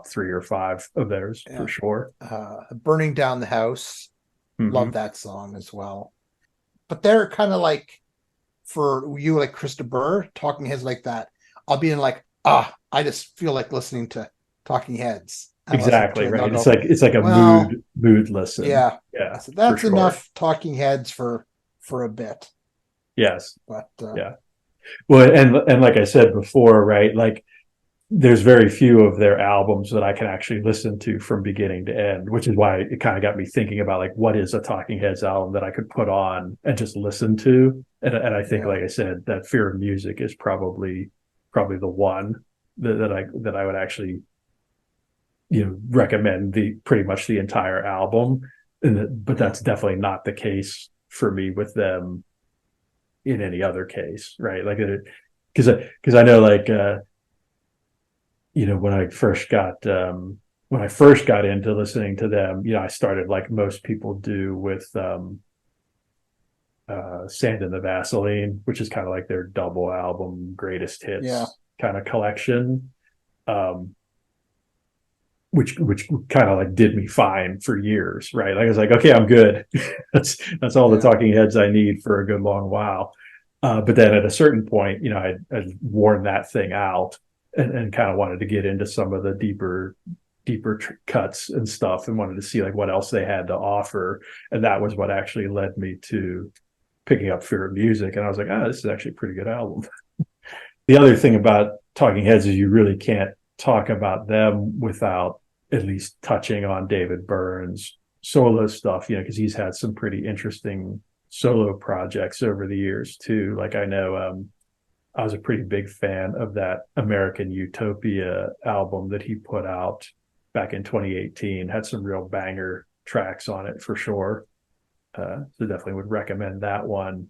3 or 5 of theirs for sure. Burning Down the House. Mm-hmm. Love that song as well. But they're kind of like, for you, like Christopher, Talking Heads like that, I'll be in like, I just feel like listening to Talking Heads. Exactly, right. It's like a mood listen. Yeah. Yeah. So that's sure. enough Talking Heads for a bit. Yes. But yeah. Well, and like I said before, right, like there's very few of their albums that I can actually listen to from beginning to end, which is why it kind of got me thinking about like, what is a Talking Heads album that I could put on and just listen to? And I think, like I said, that Fear of Music is probably the one that I would actually, recommend pretty much the entire album. But that's definitely not the case for me with them in any other case, right? Like, because I know, like, when I first got into listening to them, I started like most people do with Sand and the Vaseline, which is kind of like their double album greatest hits kind of collection. Which kind of like did me fine for years, right? Like I was like, okay, I'm good. that's all the Talking Heads I need for a good long while. But then at a certain point, I'd worn that thing out and kind of wanted to get into some of the deeper cuts and stuff, and wanted to see like what else they had to offer. And that was what actually led me to picking up Fear of Music. And I was like, this is actually a pretty good album. The other thing about Talking Heads is you really can't talk about them without at least touching on David Byrne's solo stuff, because he's had some pretty interesting solo projects over the years too. Like I know I was a pretty big fan of that American Utopia album that he put out back in 2018. Had some real banger tracks on it for sure. So definitely would recommend that one.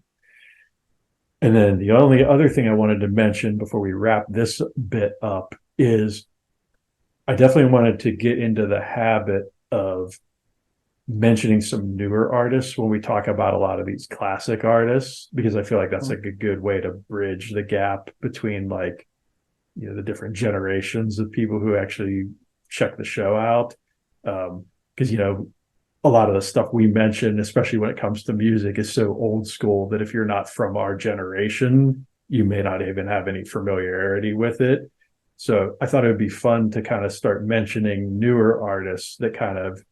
And then the only other thing I wanted to mention before we wrap this bit up is I definitely wanted to get into the habit of mentioning some newer artists when we talk about a lot of these classic artists, because I feel like that's like a good way to bridge the gap between like, the different generations of people who actually check the show out. Because, a lot of the stuff we mention, especially when it comes to music, is so old school that if you're not from our generation, you may not even have any familiarity with it. So I thought it would be fun to kind of start mentioning newer artists that kind of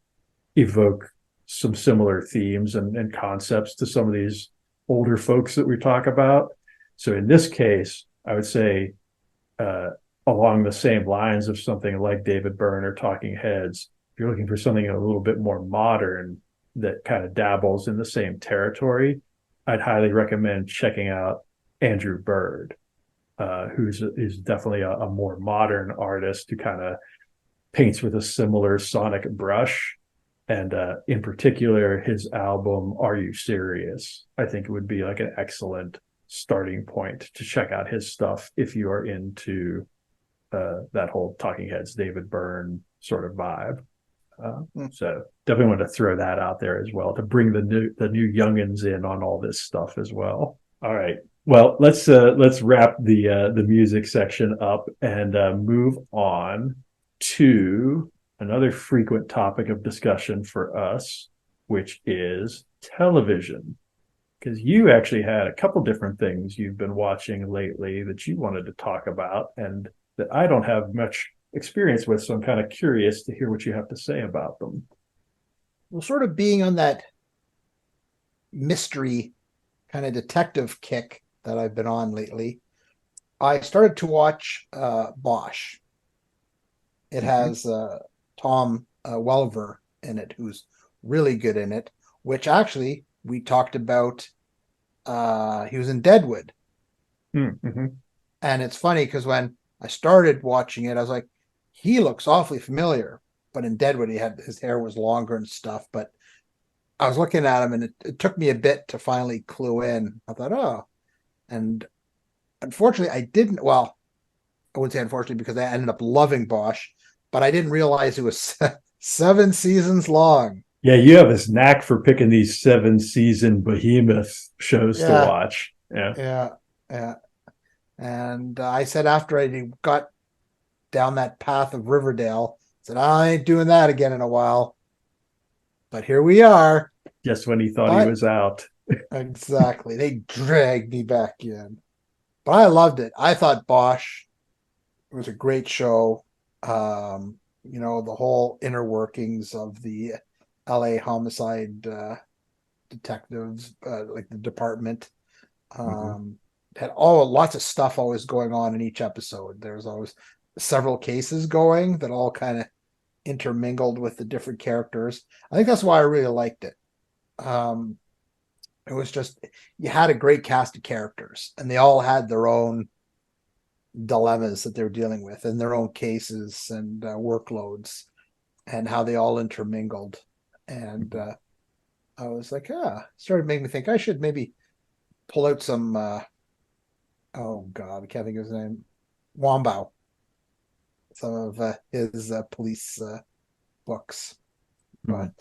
evoke some similar themes and concepts to some of these older folks that we talk about. So in this case, I would say along the same lines of something like David Byrne or Talking Heads, if you're looking for something a little bit more modern that kind of dabbles in the same territory, I'd highly recommend checking out Andrew Bird. Who's definitely a more modern artist who kind of paints with a similar sonic brush. And in particular, his album, Are You Serious? I think it would be like an excellent starting point to check out his stuff if you are into that whole Talking Heads, David Byrne sort of vibe. So definitely want to throw that out there as well to bring the new youngins in on all this stuff as well. All right. Well, let's wrap the music section up and move on to another frequent topic of discussion for us, which is television. Because you actually had a couple different things you've been watching lately that you wanted to talk about, and that I don't have much experience with, so I'm kind of curious to hear what you have to say about them. Well, sort of being on that mystery kind of detective kick that I've been on lately, I started to watch Bosch. It has Tom Welver in it, who's really good in it, which actually we talked about. He was in Deadwood. Mm-hmm. And it's funny because when I started watching it, I was like, he looks awfully familiar. But in Deadwood, his hair was longer and stuff. But I was looking at him, and it took me a bit to finally clue in. I thought, oh. And unfortunately, I didn't. Well, I wouldn't say unfortunately, because I ended up loving Bosch, but I didn't realize it was 7 seasons long. Yeah, you have this knack for picking these 7-season behemoth shows to watch. Yeah. And I said after I got down that path of Riverdale, I said, I ain't doing that again in a while. But here we are. Just when he thought he was out. Exactly. They dragged me back in. But I loved it. I thought Bosch was a great show. The whole inner workings of the LA homicide detectives, like the department. Had lots of stuff always going on in each episode. There's always several cases going that all kind of intermingled with the different characters. I think that's why I really liked it. It was just, you had a great cast of characters, and they all had their own dilemmas that they were dealing with, and their own cases and workloads, and how they all intermingled. And I was like, started making me think I should maybe pull out some. Oh God, I can't think of his name. Wombow. Some of his police books, but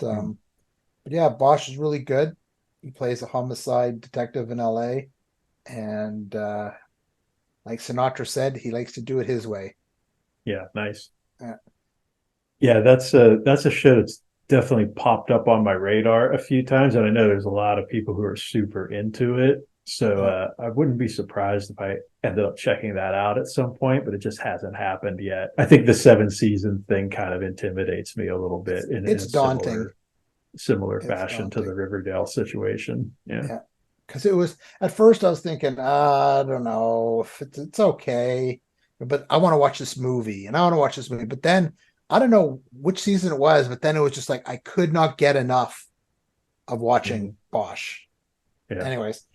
yeah, Bosch is really good. He plays a homicide detective in LA, and like Sinatra said, he likes to do it his way. Yeah, nice. Yeah. Yeah, that's a show that's definitely popped up on my radar a few times, and I know there's a lot of people who are super into it. So I wouldn't be surprised if I ended up checking that out at some point, but it just hasn't happened yet. I think the 7-season thing kind of intimidates me a little bit in It's a daunting. similar It's fashion to the daunting. Riverdale situation. Yeah. Yeah, because it was at first I was thinking, I don't know if it's okay, but I want to watch this movie and I want to watch this movie. But then I don't know which season it was, but then it was just like I could not get enough of watching Bosch. Yeah. Anyways,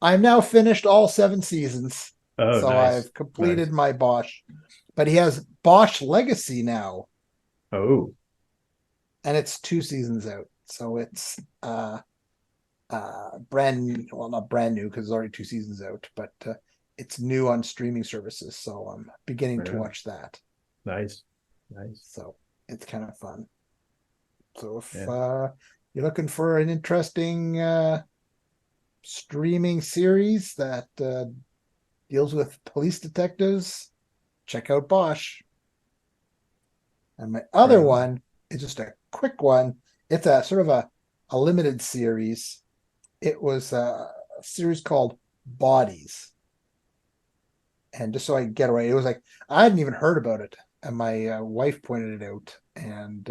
I'm now finished all 7 seasons, Oh, so nice. I've completed Nice. my Bosch. But he has Bosch Legacy now, Oh, and it's 2 seasons out, so it's brand well, not brand new because it's already 2 seasons out, but it's new on streaming services, so I'm beginning to yeah. watch that. Nice. Nice. So it's kind of fun. So if Yeah. you're looking for an interesting streaming series that deals with police detectives, check out Bosch. And my other Right on. one is just a quick one. It's a sort of a limited series. It was a series called Bodies. And just so I get it right, it was like I hadn't even heard about it, and my wife pointed it out, and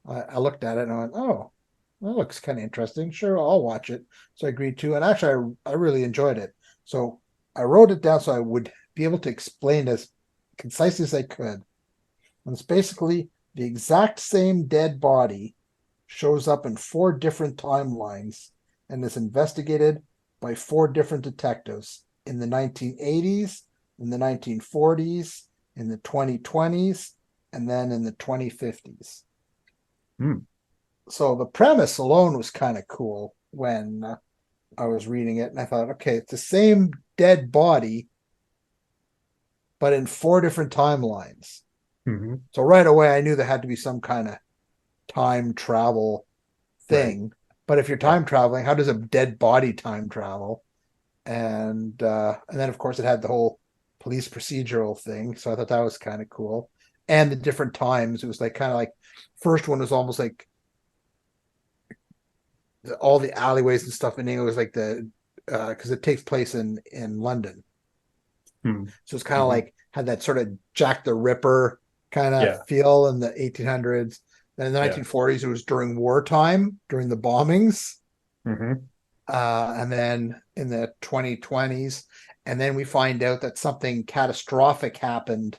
I looked at it and I went, "Oh, that looks kind of interesting. Sure, I'll watch it." So I agreed to, and actually, I really enjoyed it. So I wrote it down so I would be able to explain as concisely as I could. And it's basically the exact same dead body shows up in 4 different timelines and is investigated by 4 different detectives in the 1980s, in the 1940s, in the 2020s, and then in the 2050s. Hmm. So the premise alone was kind of cool when I was reading it, and I thought, okay, it's the same dead body, but in 4 different timelines. Mm-hmm. So right away, I knew there had to be some kind of time travel Right. thing. But if you're Yeah. time traveling, how does a dead body time travel? And then of course it had the whole police procedural thing. So I thought that was kind of cool. And the different times, it was like kind of like first one was almost like all the alleyways and stuff in England was like the because it takes place in London. Hmm. So it's kind of Mm-hmm. like had that sort of Jack the Ripper kind of Yeah. feel in the 1800s. Then in the Yeah. 1940s, it was during wartime, during the bombings. Mm-hmm. And then in the 2020s, and then we find out that something catastrophic happened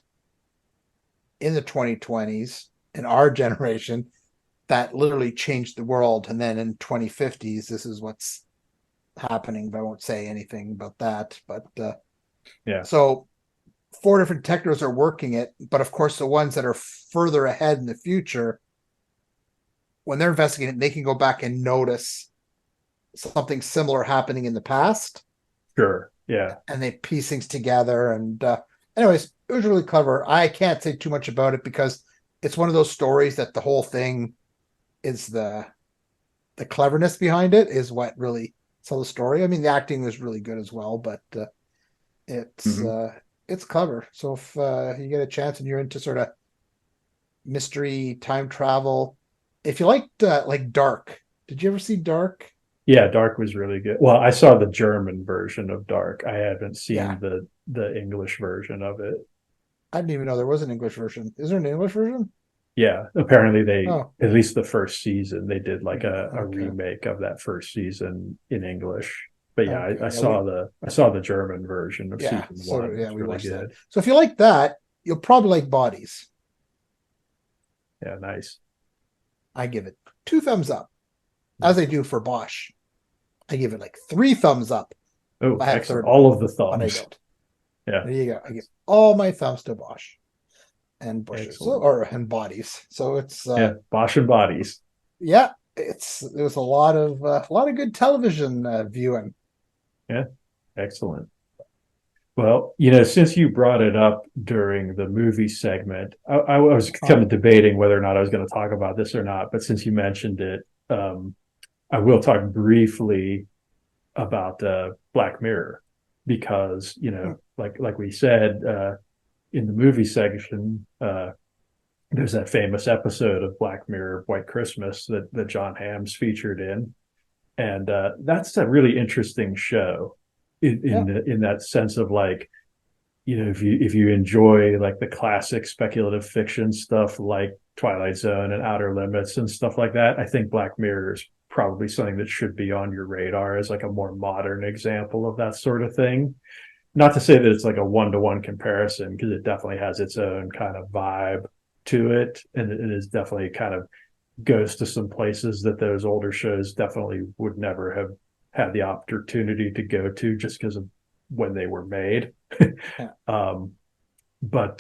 in the 2020s in our generation that literally changed the world. And then in 2050s, this is what's happening, but I won't say anything about that. But Yeah. so 4 different detectives are working it, but of course, the ones that are further ahead in the future, when they're investigating, they can go back and notice something similar happening in the past, Sure. Yeah. and they piece things together. And anyways, it was really clever. I can't say too much about it because it's one of those stories that the whole thing is the cleverness behind it is what really sells the story. I mean, the acting was really good as well, but it's Mm-hmm. uh, it's clever. So if you get a chance and you're into sort of mystery, time travel, if you liked like Dark, did you ever see Dark? Yeah, Dark was really good. Well, I saw the German version of Dark. I haven't Yeah, seen the English version of it. I didn't even know there was an English version. Is there an English version? Yeah, apparently they, Oh, at least the first season, they did like a okay, remake of that first season in English. But yeah, okay. I saw the German version of Yeah, season so one. yeah, It's we really watched that. good. So if you like that, you'll probably like Bodies. Yeah, nice. I give it 2 thumbs up, as I do for Bosch. I give it like 3 thumbs up. Oh, I had a excellent. third one, All of the but I thumbs. don't. Yeah, There you go. I give all my thumbs to Bosch and Bushes, excellent. and Bodies. So it's Yeah, Bosch and Bodies. yeah, there was a lot of good television viewing. Yeah, excellent. Well, since you brought it up during the movie segment, I was kind of debating whether or not I was going to talk about this or not. But since you mentioned it, I will talk briefly about Black Mirror because, like we said in the movie section, there's that famous episode of Black Mirror, White Christmas, that John Hamm's featured in, and that's a really interesting show in that sense of like, if you enjoy like the classic speculative fiction stuff like Twilight Zone and Outer Limits and stuff like that, I think Black Mirror is probably something that should be on your radar as like a more modern example of that sort of thing. Not to say that it's like a one-to-one comparison, because it definitely has its own kind of vibe to it, and it is definitely kind of goes to some places that those older shows definitely would never have had the opportunity to go to just because of when they were made. Yeah. But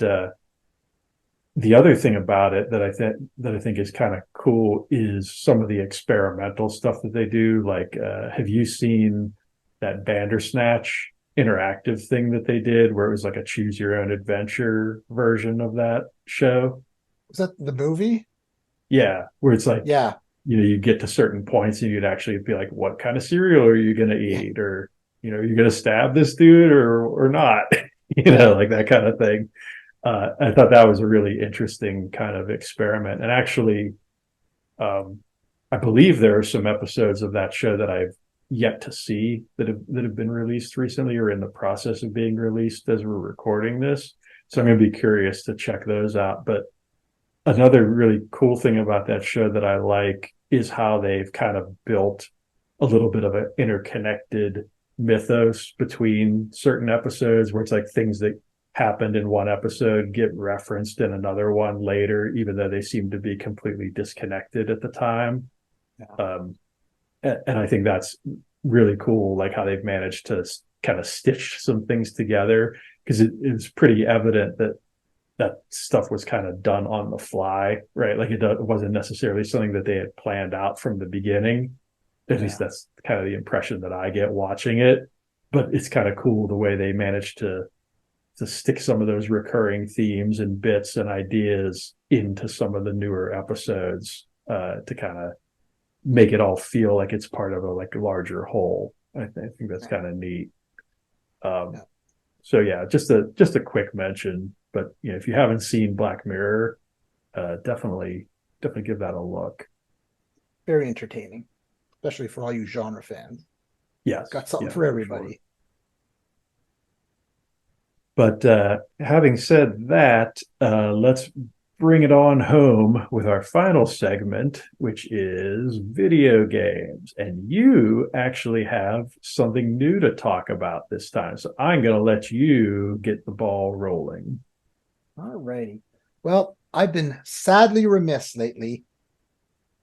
the other thing about it that I think is kind of cool is some of the experimental stuff that they do. Like, have you seen that Bandersnatch interactive thing that they did, where it was like a choose your own adventure version of that show? Was that the movie? Yeah, where it's like, Yeah. you get to certain points and you'd actually be like, what kind of cereal are you going to eat? Or, you're going to stab this dude or not, like that kind of thing. I thought that was a really interesting kind of experiment. And actually, I believe there are some episodes of that show that I've yet to see that have been released recently or in the process of being released as we're recording this. So I'm going to be curious to check those out. But another really cool thing about that show that I like is how they've kind of built a little bit of an interconnected mythos between certain episodes, where it's like things that happened in one episode get referenced in another one later, even though they seem to be completely disconnected at the time. Yeah. And I think that's really cool, like how they've managed to kind of stitch some things together, because it's pretty evident that stuff was kind of done on the fly, right? Like it wasn't necessarily something that they had planned out from the beginning. At least that's kind of the impression that I get watching it. But it's kind of cool the way they managed to stick some of those recurring themes and bits and ideas into some of the newer episodes to kind of make it all feel like it's part of a like larger whole. I think that's kind of neat. So yeah, just a quick mention. But if you haven't seen Black Mirror, definitely give that a look. Very entertaining, especially for all you genre fans. Yes, Got something for everybody. Sure. But having said that, let's bring it on home with our final segment, which is video games. And you actually have something new to talk about this time. So I'm going to let you get the ball rolling. All righty. Well, I've been sadly remiss lately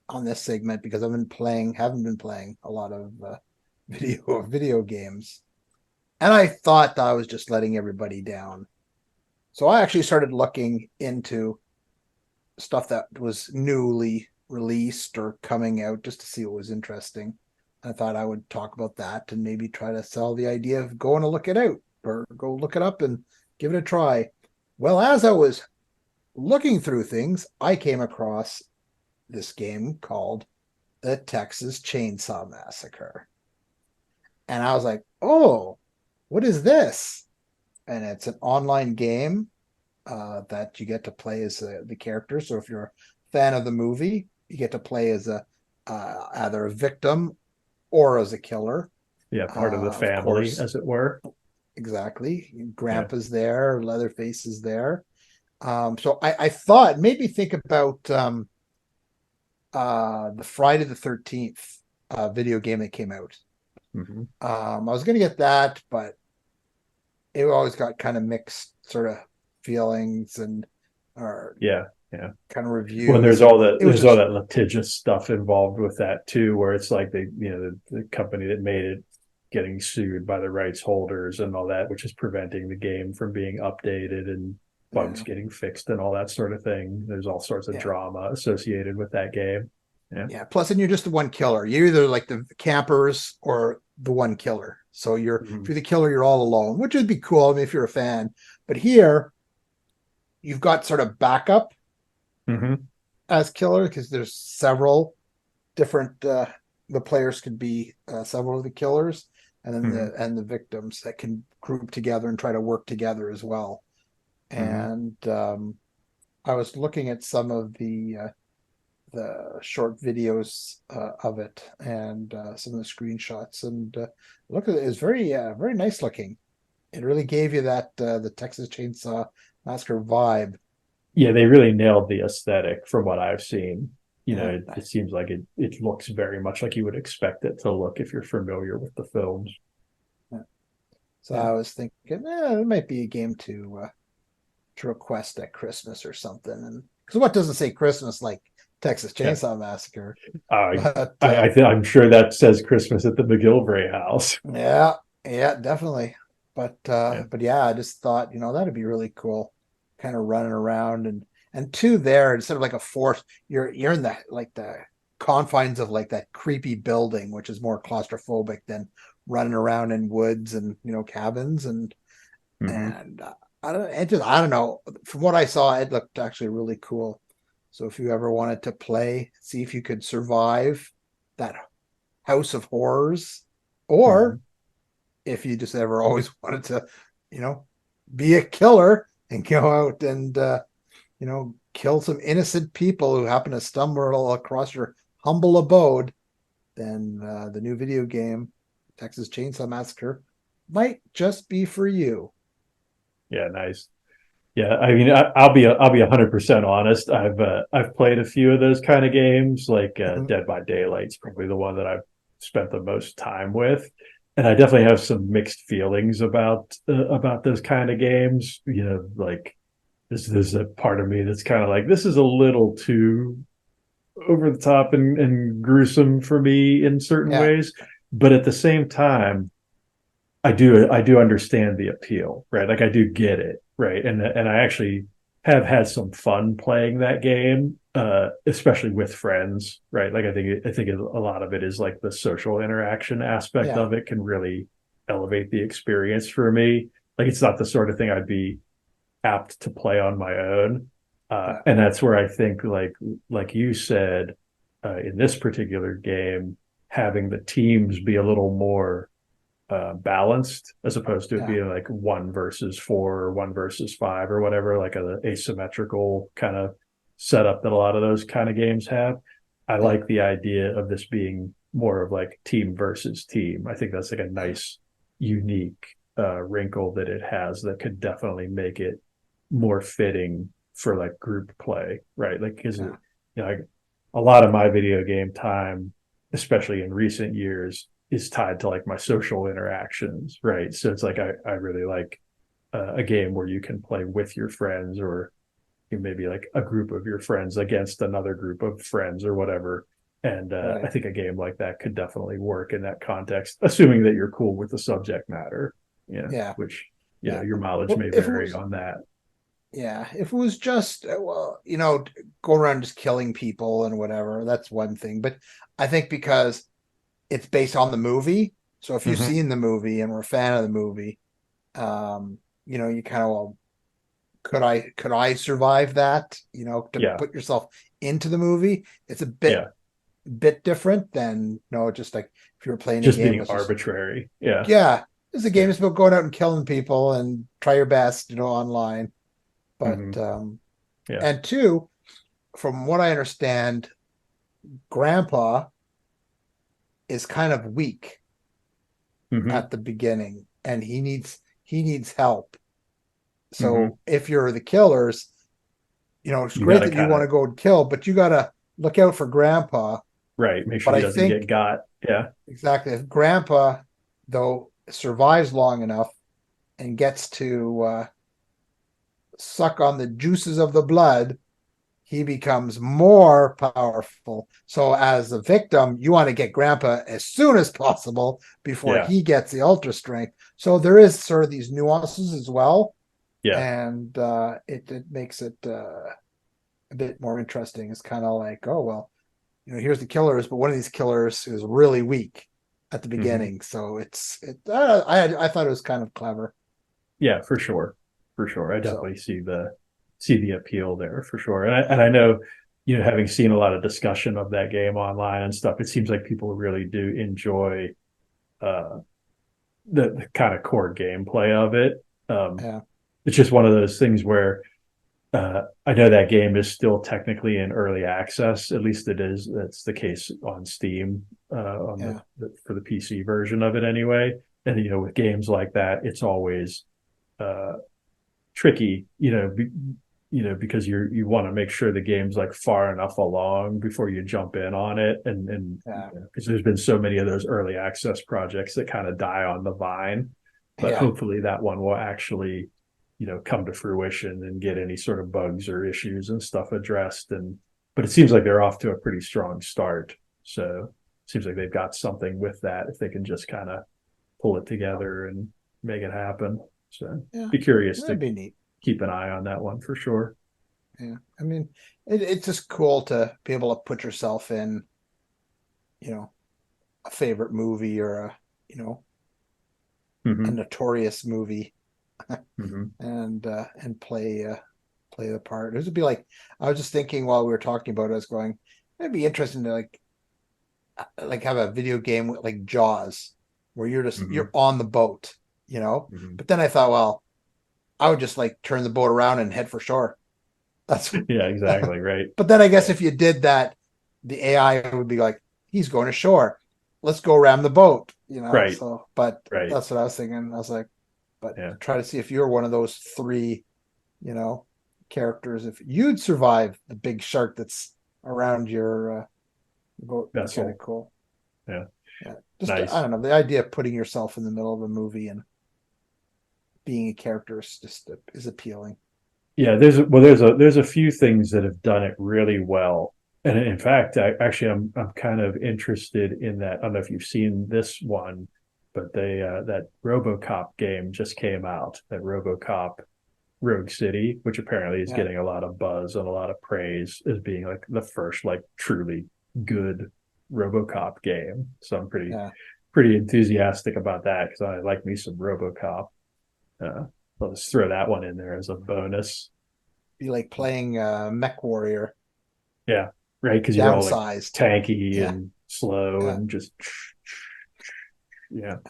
on this segment because haven't been playing a lot of video games. And I thought that I was just letting everybody down. So I actually started looking into stuff that was newly released or coming out just to see what was interesting. I thought I would talk about that and maybe try to sell the idea of going to look it out or go look it up and give it a try. Well, as I was looking through things, I came across this game called the Texas Chainsaw Massacre. And I was like, oh, what is this? And it's an online game that you get to play as the character. So if you're a fan of the movie, you get to play as either a victim or as a killer. Yeah, part of the family, as it were. Exactly. Grandpa's there, Leatherface is there. So I thought, made me think about the Friday the 13th video game that came out. Mm-hmm. I was going to get that, but it always got kind of mixed sort of feelings and or Yeah. kind of reviews. Well, there's and all that it was there's all just that litigious stuff involved with that too, where it's like the company that made it getting sued by the rights holders and all that, which is preventing the game from being updated and bugs yeah, getting fixed and all that sort of thing. There's all sorts of yeah. drama associated with that game. Yeah. Yeah. Plus, then you're just the one killer. You're either like the campers or the one killer. So if Mhm. you're the killer, you're all alone, which would be cool. I mean, if you're a fan. But here, you've got sort of backup Mhm. as killer because there's several different. The players could be several of the killers, and then Mhm. the victims that can group together and try to work together as well. Mhm. And I was looking at some of the short videos of it and some of the screenshots and look at it. It's very nice looking. It really gave you that the Texas Chainsaw Massacre vibe. Yeah, they really nailed the aesthetic from what I've seen. Yeah. It seems like it looks very much like you would expect it to look if you're familiar with the films. Yeah. So Yeah. I was thinking, it might be a game to request at Christmas or something. And because what doesn't say Christmas like Texas Yeah. Chainsaw Massacre? I But I'm sure that says Christmas at the McGillivray house. yeah, yeah, definitely. Yeah. But yeah, I just thought, that'd be really cool. Kind of running around and two there instead of like a fourth, you're in the confines of like that creepy building, which is more claustrophobic than running around in woods and cabins Hmm. and I don't know. From what I saw, it looked actually really cool. So if you ever wanted to play, see if you could survive that house of horrors, or Hmm. if you just ever always wanted to, you know, be a killer and go out and kill some innocent people who happen to stumble across your humble abode, then the new video game, Texas Chainsaw Massacre, might just be for you. Yeah, nice. Yeah, I mean, I'll be 100% honest. I've played a few of those kind of games, like Mhm. Dead by Daylight's probably the one that I've spent the most time with, and I definitely have some mixed feelings about those kind of games. Like there's a part of me that's kind of like this is a little too over the top and gruesome for me in certain Yeah, ways, but at the same time, I do understand the appeal, right? Like I do get it, right? And I actually have had some fun playing that game, especially with friends, right? Like I think a lot of it is like the social interaction aspect yeah, of it can really elevate the experience for me. Like it's not the sort of thing I'd be apt to play on my own, yeah, and that's where I think like you said, in this particular game, having the teams be a little more balanced as opposed to it yeah, being like 1 versus 4 or 1 versus 5 or whatever, like a asymmetrical kind of setup that a lot of those kind of games have. I yeah, like the idea of this being more of like team versus team. I think that's like a yeah, nice, unique wrinkle that it has that could definitely make it more fitting for like group play, right? Like, because yeah, a lot of my video game time, especially in recent years, is tied to like my social interactions, right? So it's like I really like a game where you can play with your friends or maybe like a group of your friends against another group of friends or whatever. And I right. think a game like that could definitely work in that context, assuming that you're cool with the subject matter, Yeah, which yeah. your mileage Well, may if it vary was, on that. yeah, if it was just, well, go around just killing people and whatever, that's one thing. But I think because it's based on the movie, so if you've Mm-hmm. seen the movie and were a fan of the movie, you kind of, well, could I survive that? To Yeah, put yourself into the movie, it's a yeah, bit different than just like if you were playing a just game being that's just arbitrary. Yeah, yeah, it's a game yeah. that's about going out and killing people and try your best, online. But Mm-hmm. Yeah. and two, from what I understand, Grandpa is kind of weak Mm-hmm. at the beginning, and he needs help. Mm-hmm. So if you're the killers, it's You great got to that you kind want of to go and kill, but you gotta look out for Grandpa. right. Make sure But he I doesn't get think got. Yeah. exactly if Grandpa though survives long enough and gets to suck on the juices of the blood, he becomes more powerful. So as a victim, you want to get grandpa as soon as possible before he gets the ultra strength. So there is sort of these nuances as well. Yeah. And it makes it a bit more interesting. It's kind of like, oh, well, here's the killers, but one of these killers is really weak at the beginning. So I thought it was kind of clever. Yeah, for sure. For sure. I definitely see the appeal there for sure. And I know, having seen a lot of discussion of that game online and stuff, it seems like people really do enjoy the kind of core gameplay of it. It's just one of those things where I know that game is still technically in early access. At least it is. That's the case on Steam for the PC version of it anyway. And with games like that, it's always tricky, because you want to make sure the game's like far enough along before you jump in on it, and because there's been so many of those early access projects that kind of die on the vine, but hopefully that one will actually come to fruition and get any sort of bugs or issues and stuff addressed. But it seems like they're off to a pretty strong start, so it seems like they've got something with that if they can just kind of pull it together and make it happen. So be curious to be neat. Keep an eye on that one for sure. Yeah, I mean, it's just cool to be able to put yourself in, a favorite movie or a notorious movie, and play the part. It would be like, I was just thinking while we were talking about it, I was going, it'd be interesting to like have a video game like Jaws, where you're just you're on the boat, But then I thought, well, I would just like turn the boat around and head for shore. That's exactly right. But then I guess if you did that, the AI would be like, he's going ashore. Let's go ram the boat, Right. So, but that's what I was thinking. I was like, but try to see if you're one of those three, characters, if you'd survive the big shark that's around your boat. That's kind of cool. Yeah. Just nice. I don't know, the idea of putting yourself in the middle of a movie and being a character is appealing. Yeah, there's a few things that have done it really well, and in fact, I'm kind of interested in that. I don't know if you've seen this one, but that RoboCop game just came out. That RoboCop Rogue City, which apparently is getting a lot of buzz and a lot of praise as being like the first like truly good RoboCop game. So I'm pretty enthusiastic about that because I like me some RoboCop. I'll just throw that one in there as a bonus. Be like playing Mech Warrior. Yeah, right. Because you're all like tanky and slow and just It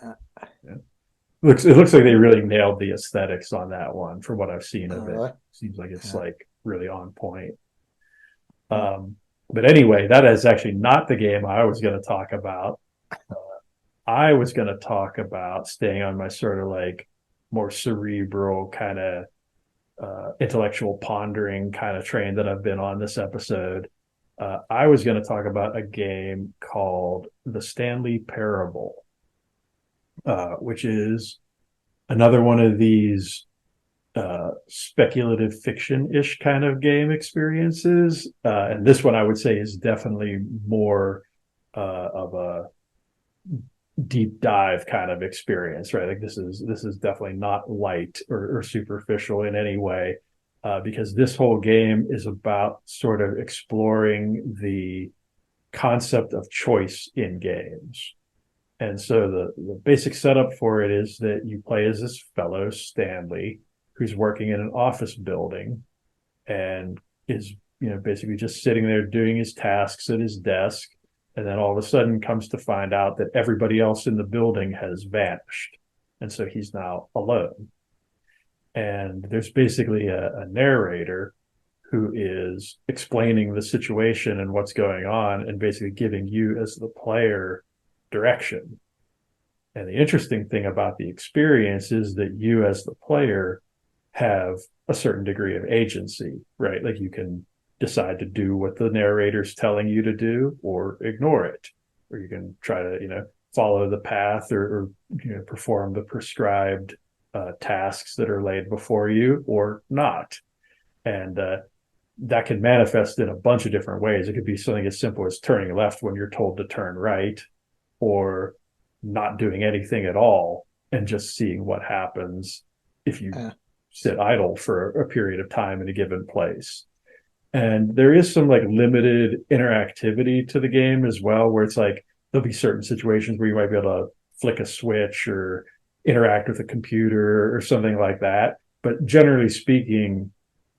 looks like they really nailed the aesthetics on that one from what I've seen of it. Seems like it's like really on point. But anyway, that is actually not the game I was going to talk about. I was going to talk about staying on my sort of like more cerebral kind of intellectual pondering kind of train that I've been on this episode. I was going to talk about a game called The Stanley Parable, which is another one of these speculative fiction-ish kind of game experiences. And this one I would say is definitely more of a deep dive kind of experience, right? Like this is definitely not light or superficial in any way, because this whole game is about sort of exploring the concept of choice in games. And so the basic setup for it is that you play as this fellow Stanley who's working in an office building and is basically just sitting there doing his tasks at his desk. And then all of a sudden comes to find out that everybody else in the building has vanished. And so he's now alone. And there's basically a narrator who is explaining the situation and what's going on and basically giving you as the player direction. And the interesting thing about the experience is that you as the player have a certain degree of agency, right? Like you can decide to do what the narrator's telling you to do or ignore it, or you can try to follow the path or perform the prescribed tasks that are laid before you or not. And that can manifest in a bunch of different ways. It could be something as simple as turning left when you're told to turn right, or not doing anything at all and just seeing what happens if you sit idle for a period of time in a given place. And there is some like limited interactivity to the game as well, where it's like there'll be certain situations where you might be able to flick a switch or interact with a computer or something like that. But generally speaking,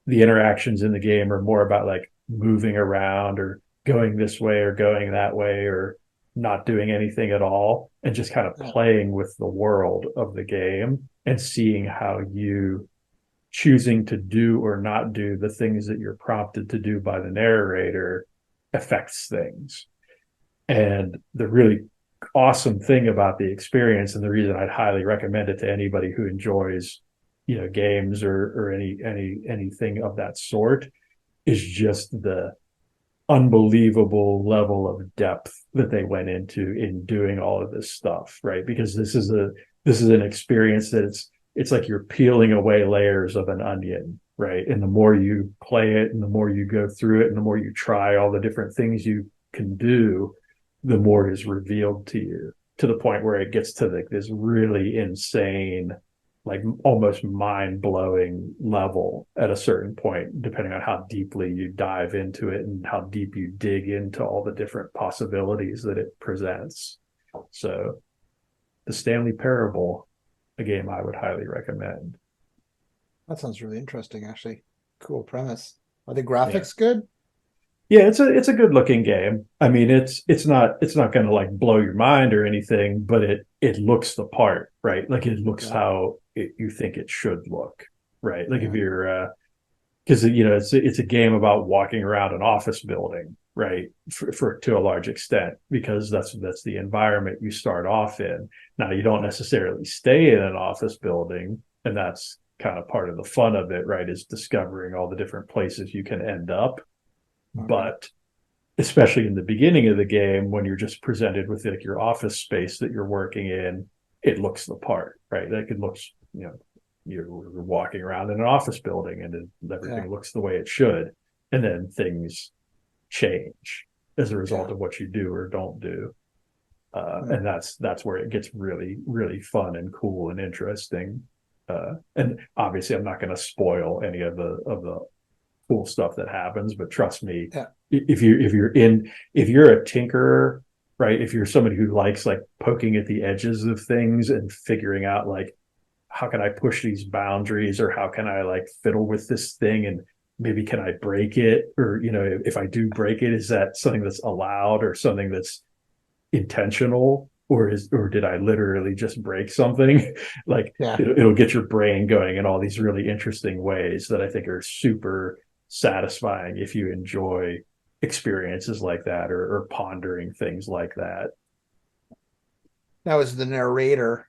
the interactions in the game are more about like moving around or going this way or going that way or not doing anything at all, and just kind of playing with the world of the game and seeing how you choosing to do or not do the things that you're prompted to do by the narrator affects things. And the really awesome thing about the experience, and the reason I'd highly recommend it to anybody who enjoys, games or anything of that sort, is just the unbelievable level of depth that they went into in doing all of this stuff, right? Because this is an experience that it's like you're peeling away layers of an onion, right? And the more you play it and the more you go through it and the more you try all the different things you can do, the more is revealed to you, to the point where it gets to this really insane, like almost mind-blowing level at a certain point, depending on how deeply you dive into it and how deep you dig into all the different possibilities that it presents. So the Stanley Parable, a game I would highly recommend. That sounds really interesting, actually. Cool premise. Are the graphics good? Yeah, it's a good looking game. I mean, it's not going to like blow your mind or anything, but it looks the part, right? Like it looks how you think it should look, right? Like if you're because it's a game about walking around an office building, right? For to a large extent, because that's the environment you start off in. Now you don't necessarily stay in an office building, and that's kind of part of the fun of it, right? Is discovering all the different places you can end up. But especially in the beginning of the game, when you're just presented with like your office space that you're working in, it looks the part, right? Like it looks, you're walking around in an office building and everything looks the way it should. And then things change as a result of what you do or don't do. And that's where it gets really, really fun and cool and interesting. And obviously I'm not going to spoil any of the cool stuff that happens, but trust me, if you're a tinkerer, right? If you're somebody who likes like poking at the edges of things and figuring out like, how can I push these boundaries, or how can I like fiddle with this thing, and maybe can I break it, or if I do break it, is that something that's allowed or something that's intentional, or did I literally just break something? Like it'll get your brain going in all these really interesting ways that I think are super satisfying if you enjoy experiences like that or pondering things like that. Now, is the narrator,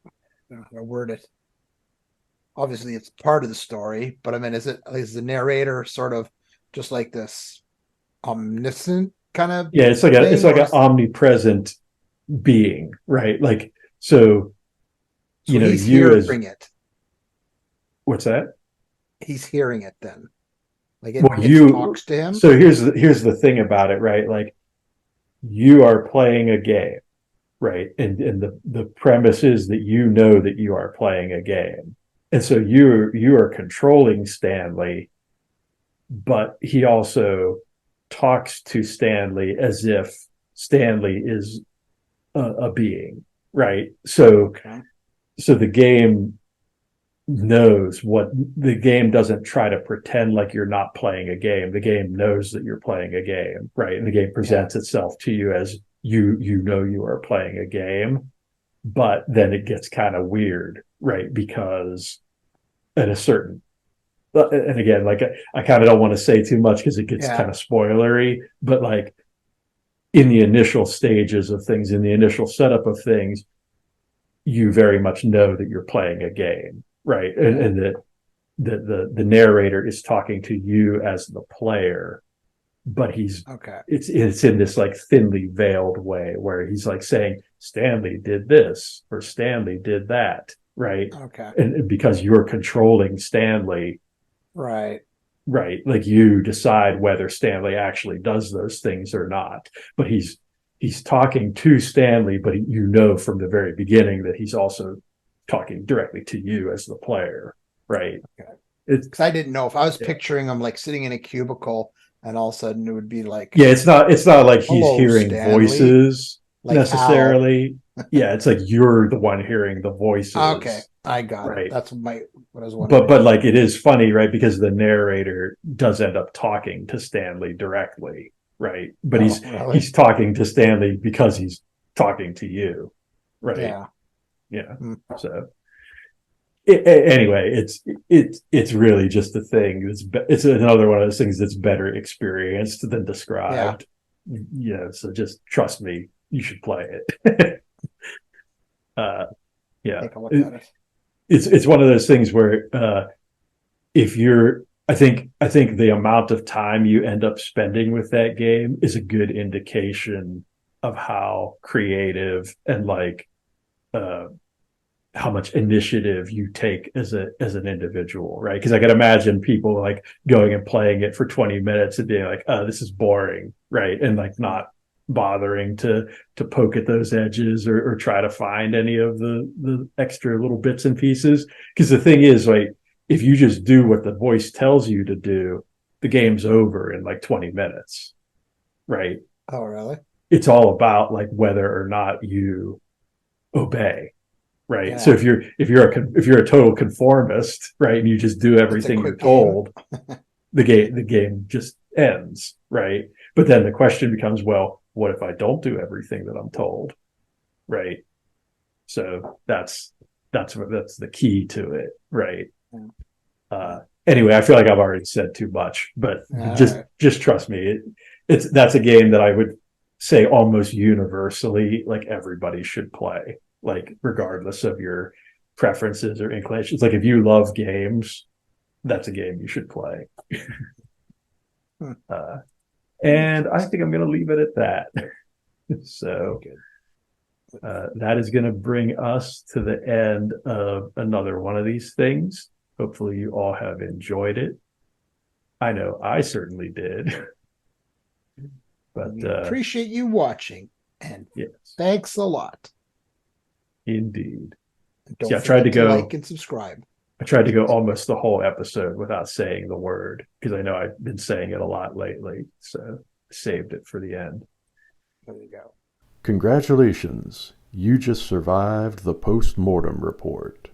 I don't know how to word it, obviously it's part of the story, but I mean, is the narrator sort of just like this omniscient kind of it's like an omnipresent being, right? Like so he's hearing it. What's that? He's hearing it then. Like it talks to him. So here's the thing about it, right? Like you are playing a game, right? And the premise is that that you are playing a game. And so you are controlling Stanley, but he also talks to Stanley as if Stanley is a being, right? So the game knows what the game doesn't try to pretend like you're not playing a game. The game knows that you're playing a game, right? And the game presents itself to you as you are playing a game, but then it gets kind of weird, right? Because at a certain, and again, like I kind of don't want to say too much because it gets kind of spoilery, but like in the initial stages of things, in the initial setup of things, you very much know that you're playing a game. Right. And that the narrator is talking to you as the player, but he's Okay. it's in this like thinly veiled way where he's like saying Stanley did this or Stanley did that, right? Okay. And because you're controlling Stanley, Right. right, like you decide whether Stanley actually does those things or not. But he's talking to Stanley, but you know from the very beginning that he's also talking directly to you as the player, right? Okay. It's Because I didn't know if I was picturing him like sitting in a cubicle, and all of a sudden it would be like, yeah, it's not like he's "Hello, hearing Stanley," voices like necessarily. Yeah, it's like you're the one hearing the voices. Okay, I got Right. it. That's what I was wondering. But like it is funny, right? Because the narrator does end up talking to Stanley directly, right? But really? he's talking to Stanley because he's talking to you, right? Yeah. Hmm. So anyway, it's really just a thing. It's another one of those things that's better experienced than described. Yeah. So just trust me, you should play it. Yeah. Take a look at it. It's one of those things where if you're I think the amount of time you end up spending with that game is a good indication of how creative and like how much initiative you take as an individual, right? Because I can imagine people like going and playing it for 20 minutes and being like, oh, this is boring, right? And like not bothering to poke at those edges or try to find any of the extra little bits and pieces. Because the thing is, like, if you just do what the voice tells you to do, the game's over in like 20 minutes, right? Oh, really? It's all about like whether or not you obey, right? Yeah. So if you're a total conformist, right, and you just do everything you're told, the game just ends, right? But then the question becomes, well, what if I don't do everything that I'm told, right? So that's the key to it, right? Anyway, I feel like I've already said too much, but just trust me, that's a game that I would say almost universally, like everybody should play, like regardless of your preferences or inclinations. Like if you love games, that's a game you should play. And I think I'm going to leave it at that. So that is going to bring us to the end of another one of these things. Hopefully you all have enjoyed it. I know I certainly did. But we appreciate you watching, and yes, thanks a lot. Indeed. And don't I forget tried to go like and subscribe. I tried to go almost the whole episode without saying the word because I know I've been saying it a lot lately. So I saved it for the end. There you go. Congratulations. You just survived the post-mortem report.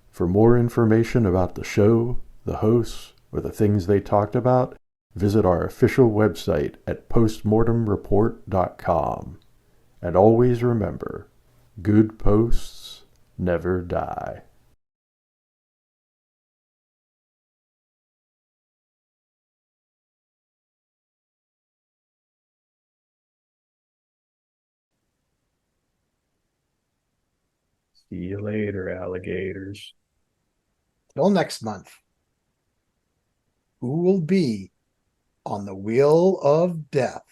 For more information about the show, the hosts, or the things they talked about, visit our official website at postmortemreport.com. And always remember, good posts never die. See you later, alligators. Till next month. Who will be on the wheel of death?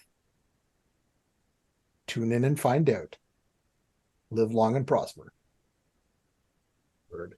Tune in and find out. Live long and prosper. Word.